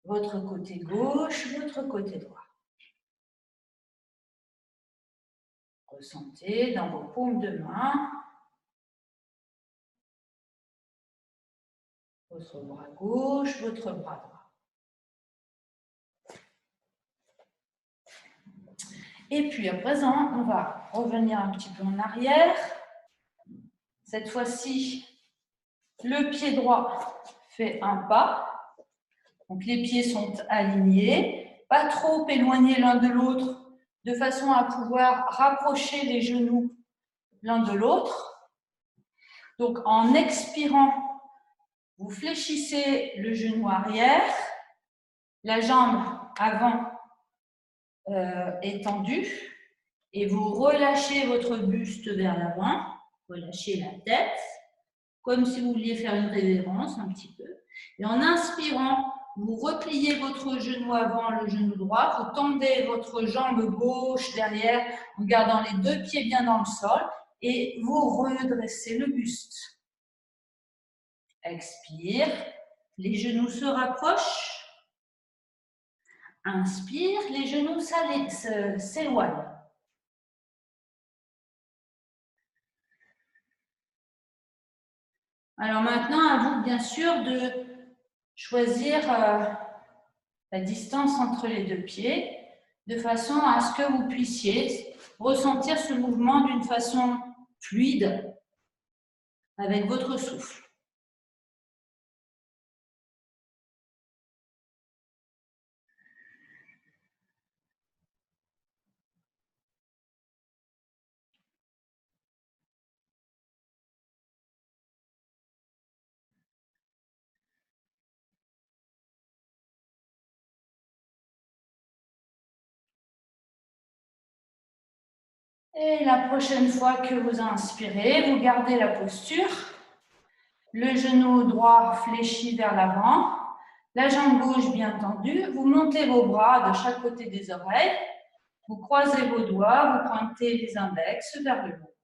votre côté gauche, votre côté droit. Ressentez dans vos paumes de main votre bras gauche, votre bras droit. Et puis à présent, on va revenir un petit peu en arrière. Cette fois-ci, le pied droit fait un pas. Donc, les pieds sont alignés, pas trop éloignés l'un de l'autre, de façon à pouvoir rapprocher les genoux l'un de l'autre. Donc, en expirant, vous fléchissez le genou arrière, la jambe avant est tendue, et vous relâchez votre buste vers l'avant, relâchez la tête, comme si vous vouliez faire une révérence un petit peu. Et en inspirant, vous repliez votre genou avant, le genou droit, vous tendez votre jambe gauche derrière en gardant les deux pieds bien dans le sol et vous redressez le buste. Expire, les genoux se rapprochent. Inspire, les genoux s'éloignent. Alors maintenant, à vous bien sûr de choisir la distance entre les deux pieds de façon à ce que vous puissiez ressentir ce mouvement d'une façon fluide avec votre souffle. Et la prochaine fois que vous inspirez, vous gardez la posture. Le genou droit fléchi vers l'avant, la jambe gauche bien tendue. Vous montez vos bras de chaque côté des oreilles. Vous croisez vos doigts, vous pointez les index vers le haut.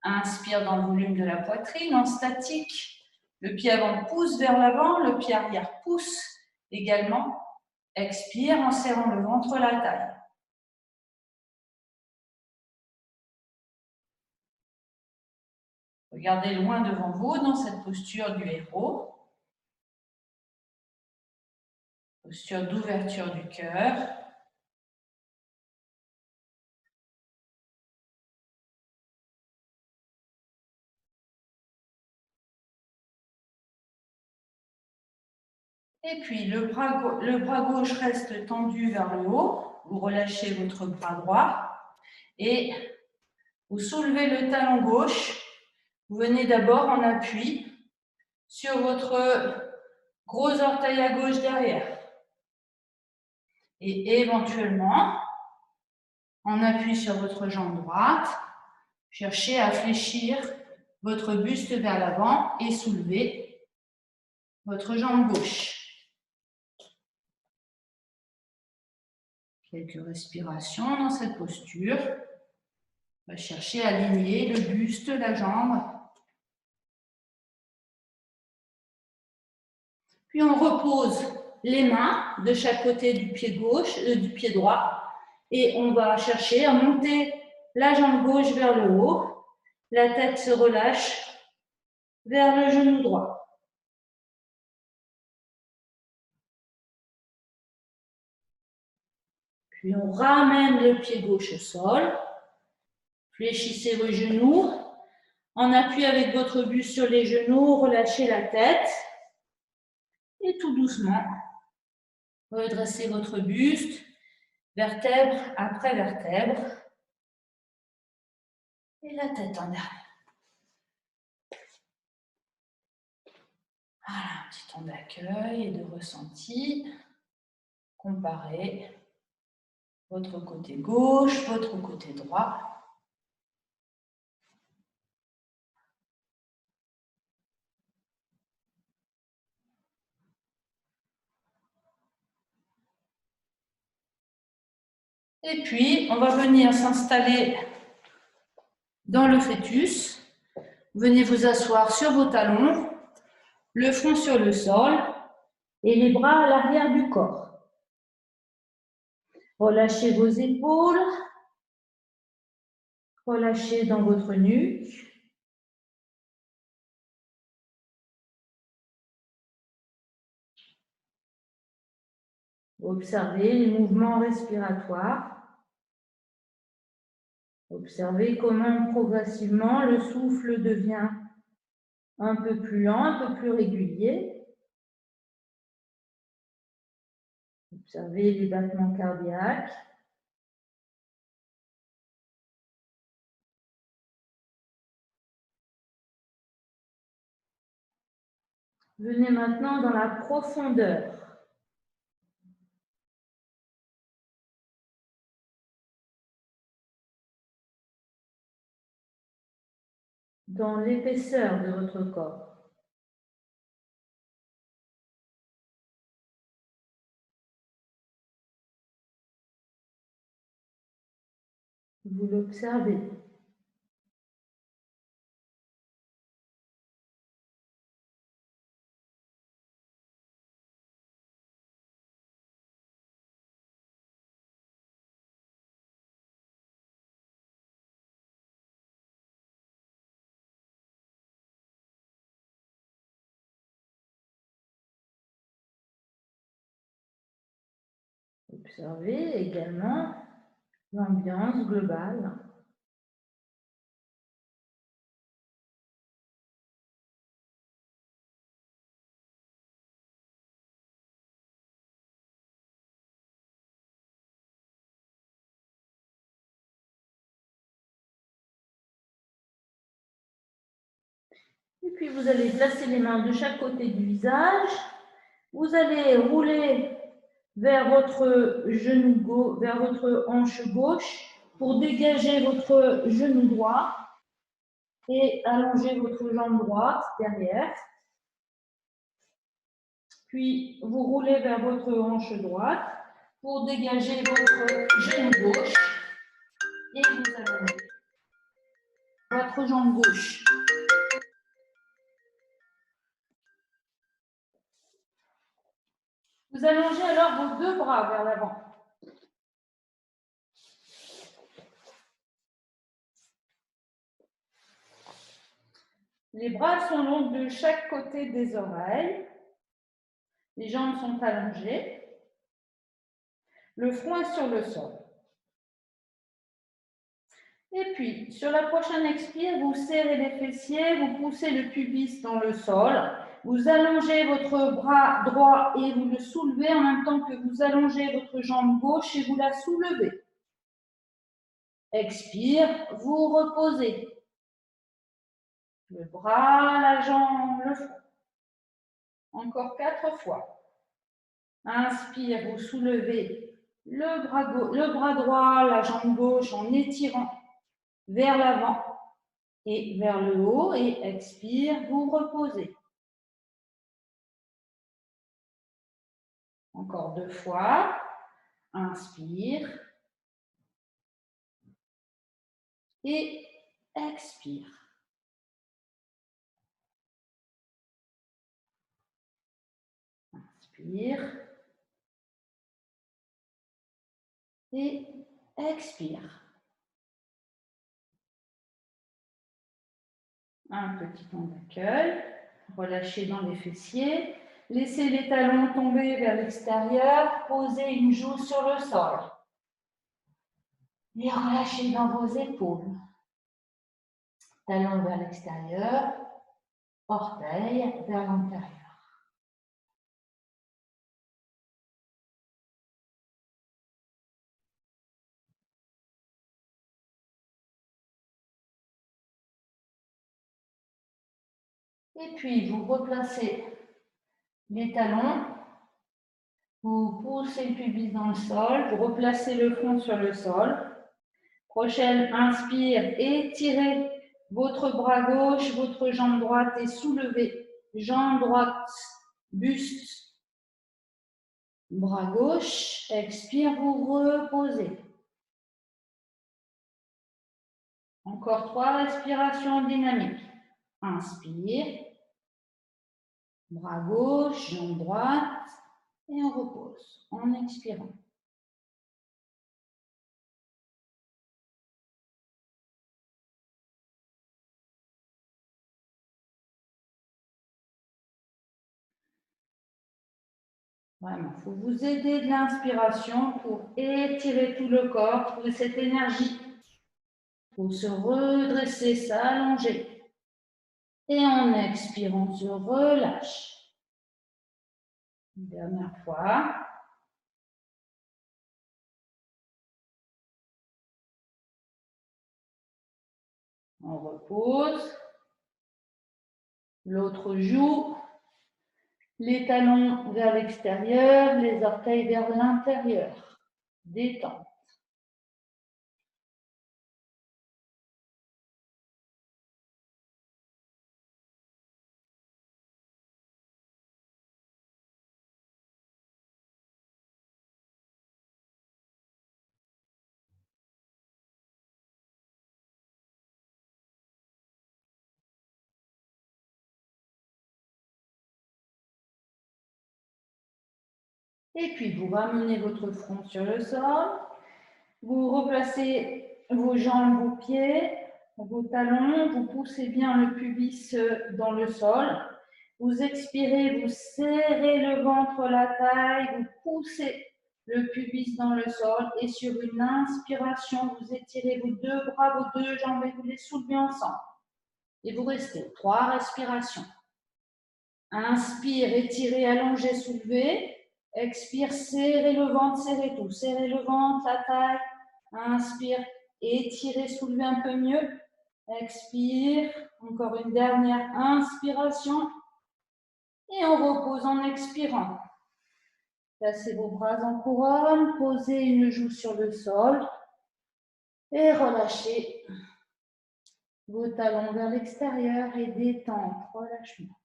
Inspire dans le volume de la poitrine, en statique. Le pied avant pousse vers l'avant, le pied arrière pousse également. Expire en serrant le ventre, la taille. Regardez loin devant vous dans cette posture du héros. Posture d'ouverture du cœur. Et puis, le bras gauche reste tendu vers le haut. Vous relâchez votre bras droit et vous soulevez le talon gauche. Vous venez d'abord en appui sur votre gros orteil à gauche derrière. Et éventuellement, en appui sur votre jambe droite, cherchez à fléchir votre buste vers l'avant et soulever votre jambe gauche. Quelques respirations dans cette posture. On va chercher à aligner le buste, la jambe. Puis on repose les mains de chaque côté du pied gauche, du pied droit. Et on va chercher à monter la jambe gauche vers le haut. La tête se relâche vers le genou droit. Puis on ramène le pied gauche au sol. Fléchissez vos genoux. En appui avec votre buste sur les genoux, relâchez la tête. Et tout doucement, redressez votre buste, vertèbre après vertèbre. Et la tête en arrière. Voilà, un petit temps d'accueil et de ressenti. Comparez votre côté gauche, votre côté droit. Et puis, on va venir s'installer dans le fœtus. Venez vous asseoir sur vos talons, le front sur le sol et les bras à l'arrière du corps. Relâchez vos épaules, relâchez dans votre nuque. Observez les mouvements respiratoires. Observez comment progressivement le souffle devient un peu plus lent, un peu plus régulier. Observez les battements cardiaques. Venez maintenant dans la profondeur. Dans l'épaisseur de votre corps. Vous l'observez. Observez également l'ambiance globale. Et puis vous allez placer les mains de chaque côté du visage. Vous allez rouler vers votre genou vers votre hanche gauche pour dégager votre genou droit et allonger votre jambe droite derrière. Puis vous roulez vers votre hanche droite pour dégager votre genou gauche et vous allongez votre jambe gauche. Vous allongez alors vos deux bras vers l'avant. Les bras sont longs de chaque côté des oreilles. Les jambes sont allongées. Le front est sur le sol. Et puis, sur la prochaine expire, vous serrez les fessiers, vous poussez le pubis dans le sol. Vous allongez votre bras droit et vous le soulevez en même temps que vous allongez votre jambe gauche et vous la soulevez. Expire, vous reposez. Le bras, la jambe, le front. Encore 4 fois. Inspire, vous soulevez le bras droit, la jambe gauche en étirant vers l'avant et vers le haut. Et expire, vous reposez. Encore 2 fois. Inspire. Et expire. Inspire. Et expire. Un petit temps d'accueil. Relâchez dans les fessiers. Laissez les talons tomber vers l'extérieur. Posez une joue sur le sol. Et relâchez dans vos épaules. Talons vers l'extérieur. Orteils vers l'intérieur. Et puis, vous replacez les talons. Vous poussez le pubis dans le sol. Vous replacez le front sur le sol. Prochaine, inspire, étirez votre bras gauche, votre jambe droite et soulevez. Jambe droite, buste, bras gauche. Expire, vous reposez. Encore 3 respirations dynamiques. Inspire, bras gauche, jambe droite et on repose en expirant. Vraiment, il faut vous aider de l'inspiration pour étirer tout le corps, trouver cette énergie faut se redresser, s'allonger. Et en expirant, on se relâche. Une dernière fois. On repose. L'autre joue. Les talons vers l'extérieur, les orteils vers l'intérieur. Détente. Et puis, vous ramenez votre front sur le sol. Vous replacez vos jambes, vos pieds, vos talons. Vous poussez bien le pubis dans le sol. Vous expirez, vous serrez le ventre, la taille. Vous poussez le pubis dans le sol. Et sur une inspiration, vous étirez vos deux bras, vos deux jambes et vous les soulevez ensemble. Et vous restez 3 respirations. Inspire, étirez, allongez, soulevez. Expire, serrez le ventre, serrez tout. Serrez le ventre, la taille. Inspire, étirez, soulevez un peu mieux. Expire, encore une dernière inspiration. Et on repose en expirant. Placez vos bras en couronne, posez une joue sur le sol. Et relâchez vos talons vers l'extérieur et détente, relâchement.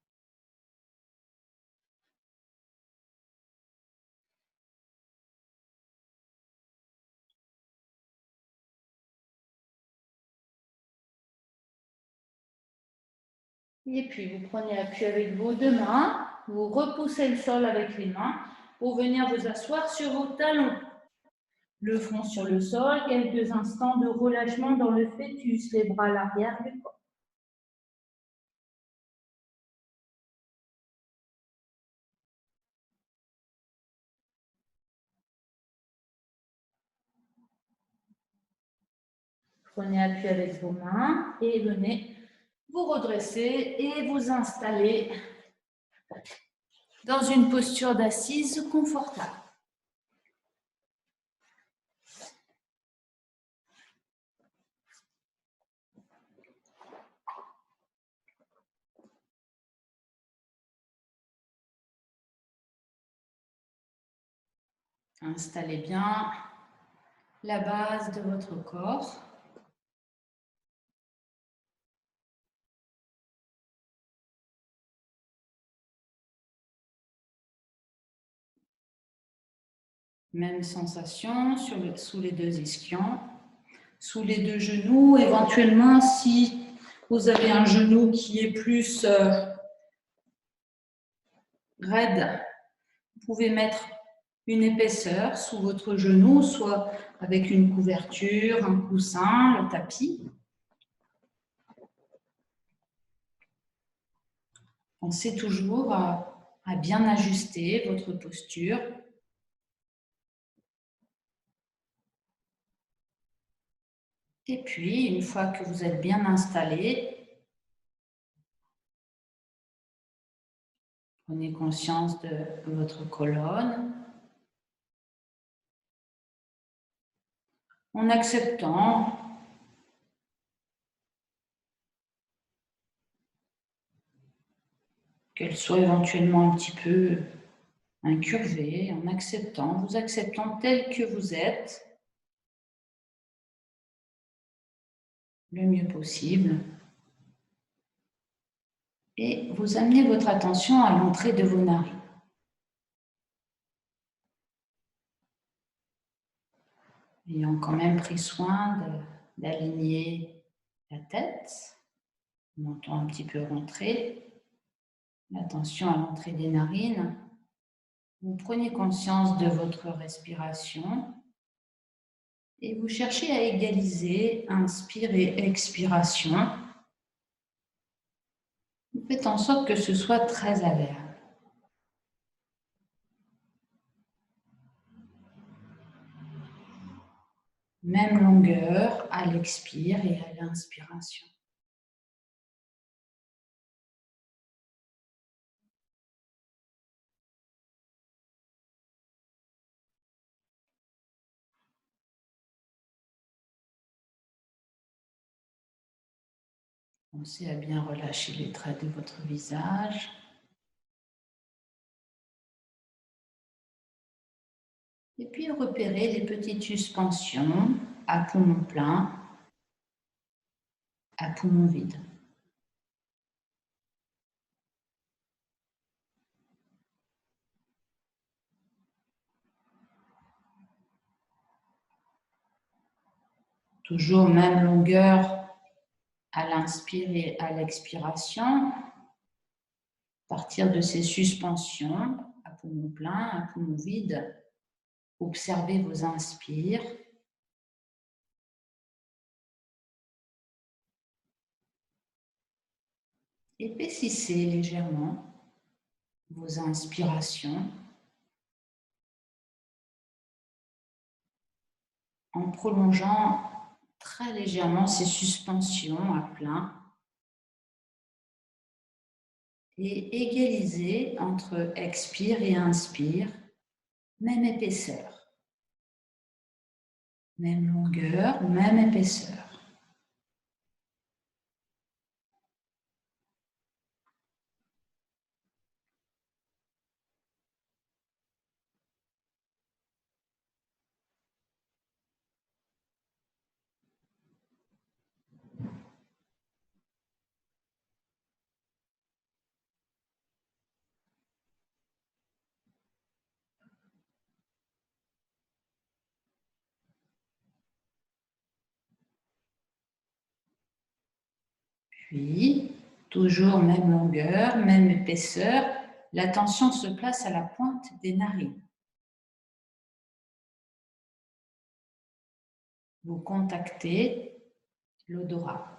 Et puis, vous prenez appui avec vos deux mains, vous repoussez le sol avec les mains pour venir vous asseoir sur vos talons. Le front sur le sol, quelques instants de relâchement dans le fœtus, les bras à l'arrière du corps. Prenez appui avec vos mains et venez vous redresser et vous installer dans une posture d'assise confortable. Installez bien la base de votre corps. Même sensation sous les deux ischions, sous les deux genoux. Éventuellement, si vous avez un genou qui est plus raide, vous pouvez mettre une épaisseur sous votre genou, soit avec une couverture, un coussin, le tapis. Pensez toujours à bien ajuster votre posture. Et puis, une fois que vous êtes bien installé, prenez conscience de votre colonne en acceptant qu'elle soit éventuellement un petit peu incurvée, en acceptant, vous acceptant tel que vous êtes le mieux possible. Et vous amenez votre attention à l'entrée de vos narines. Ayant quand même pris soin d'aligner la tête, menton un petit peu rentré, l'attention à l'entrée des narines. Vous prenez conscience de votre respiration et vous cherchez à égaliser inspire et expiration. Vous faites en sorte que ce soit très agréable. Même longueur à l'expire et à l'inspiration. Pensez à bien relâcher les traits de votre visage. Et puis repérez les petites suspensions à poumon plein, à poumon vide. Toujours même longueur à l'inspire et à l'expiration. À partir de ces suspensions à poumon plein, à poumon vide, observez vos inspires. Épaississez légèrement vos inspirations en prolongeant très légèrement ces suspensions à plein et égalisez entre expire et inspire, même épaisseur, même longueur, même épaisseur. Puis, toujours même longueur, même épaisseur, l'attention se place à la pointe des narines. Vous contactez l'odorat.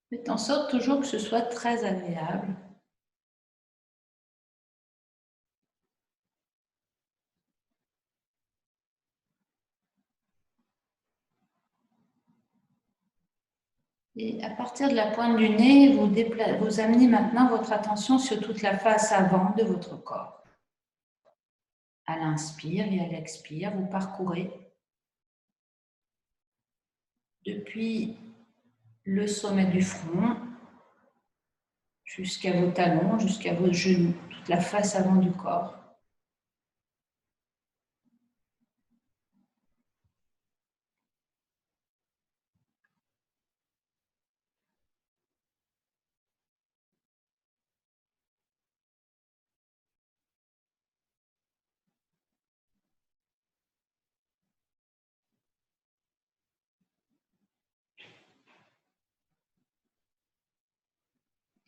Faites en sorte toujours que ce soit très agréable. Et à partir de la pointe du nez, vous amenez maintenant votre attention sur toute la face avant de votre corps. À l'inspire et à l'expire, vous parcourez depuis le sommet du front jusqu'à vos talons, jusqu'à vos genoux, toute la face avant du corps.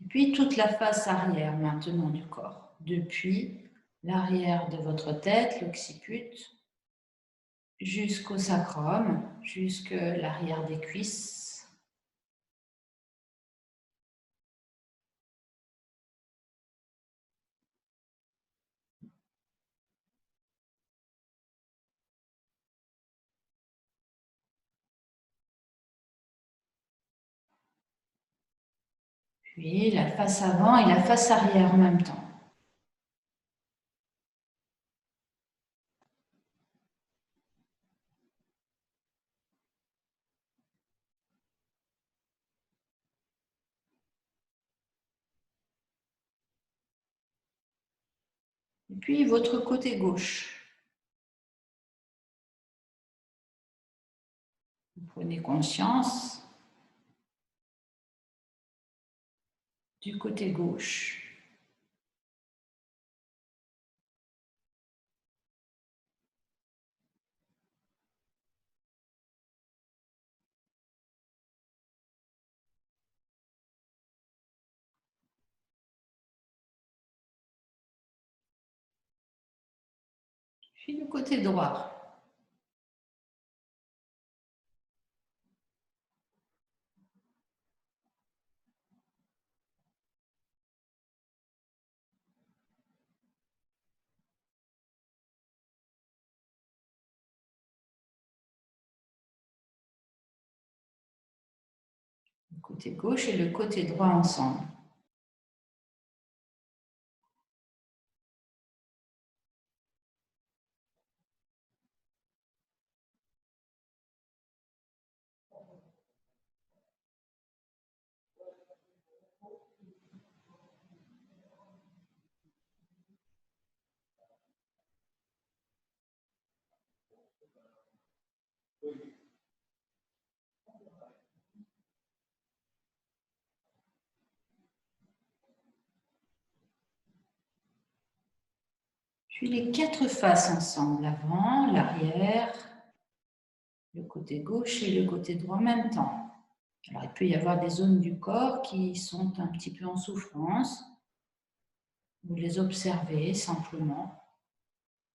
Et puis toute la face arrière maintenant du corps, depuis l'arrière de votre tête, l'occiput, jusqu'au sacrum, jusque l'arrière des cuisses. Puis la face avant et la face arrière en même temps. Et puis votre côté gauche. Vous prenez conscience du côté gauche. Puis le côté droit. Le côté gauche et le côté droit ensemble. Puis les quatre faces ensemble, l'avant, l'arrière, le côté gauche et le côté droit en même temps. Alors, il peut y avoir des zones du corps qui sont un petit peu en souffrance. Vous les observez simplement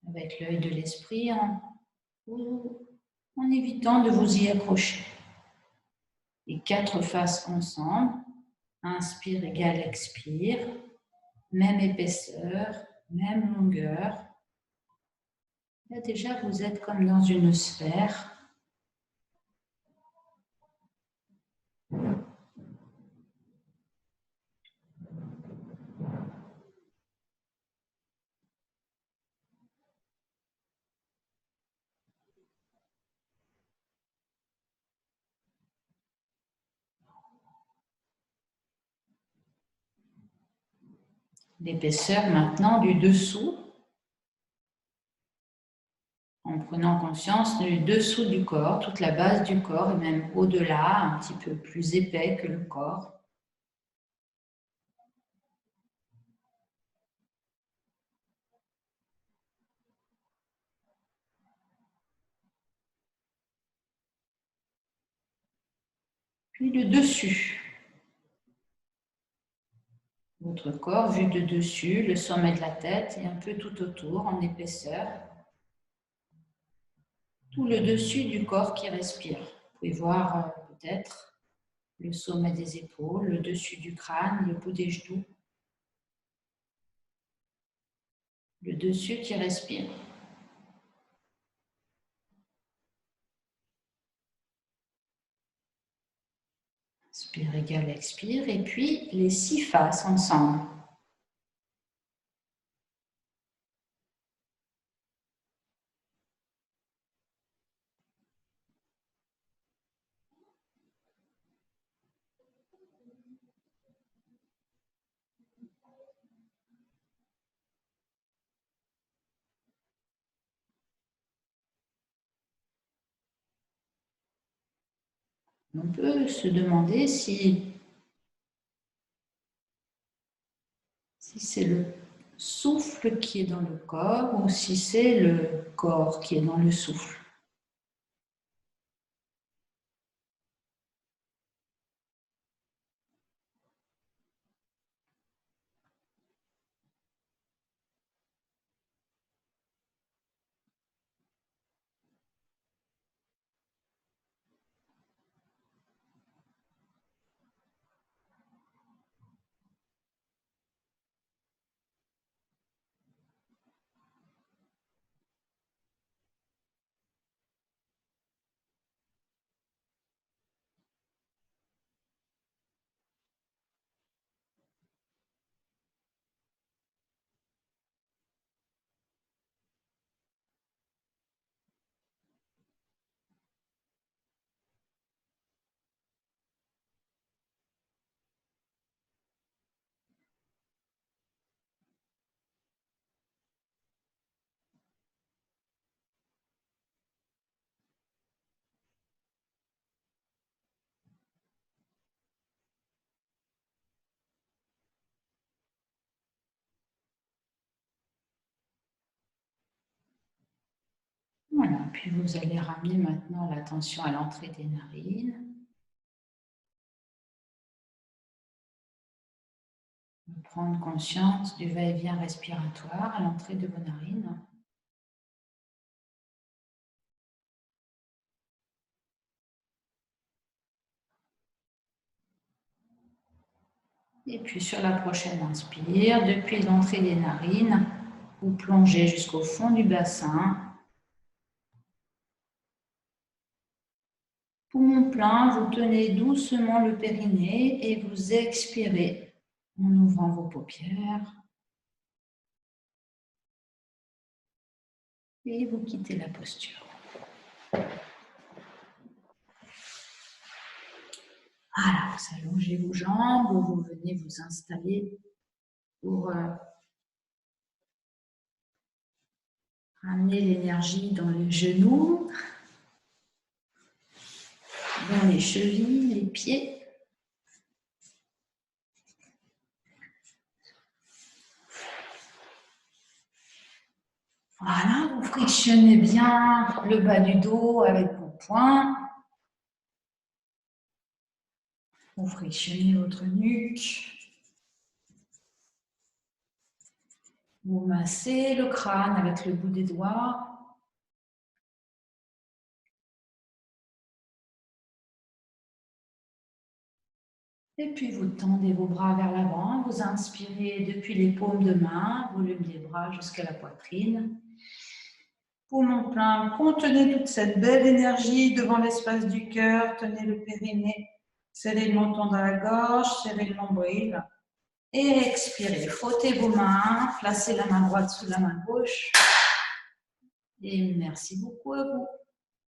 avec l'œil de l'esprit en évitant de vous y accrocher. Les quatre faces ensemble. Inspire égale expire. Même épaisseur, même longueur. Là déjà, vous êtes comme dans une sphère. L'épaisseur maintenant du dessous, en prenant conscience du dessous du corps, toute la base du corps et même au-delà, un petit peu plus épais que le corps. Puis le dessus. Votre corps vu de dessus, le sommet de la tête et un peu tout autour en épaisseur. Tout le dessus du corps qui respire. Vous pouvez voir peut-être le sommet des épaules, le dessus du crâne, le bout des genoux. Le dessus qui respire. Inspire égale expire. Et puis les six faces ensemble. On peut se demander si c'est le souffle qui est dans le corps ou si c'est le corps qui est dans le souffle. Voilà, puis vous allez ramener maintenant l'attention à l'entrée des narines. Prendre conscience du va-et-vient respiratoire à l'entrée de vos narines. Et puis sur la prochaine inspire, depuis l'entrée des narines, vous plongez jusqu'au fond du bassin. Poumon plein, vous tenez doucement le périnée et vous expirez en ouvrant vos paupières. Et vous quittez la posture. Voilà, vous allongez vos jambes, vous venez vous installer pour ramener l'énergie dans les genoux, dans les chevilles, les pieds. Voilà, vous frictionnez bien le bas du dos avec vos poings. Vous frictionnez votre nuque. Vous massez le crâne avec le bout des doigts. Et puis vous tendez vos bras vers l'avant. Vous inspirez depuis les paumes de main, volume des bras jusqu'à la poitrine. Poumon plein, contenez toute cette belle énergie devant l'espace du cœur. Tenez le périnée, serrez le menton dans la gorge, serrez le nombril. Et expirez, frottez vos mains, placez la main droite sous la main gauche. Et merci beaucoup à vous.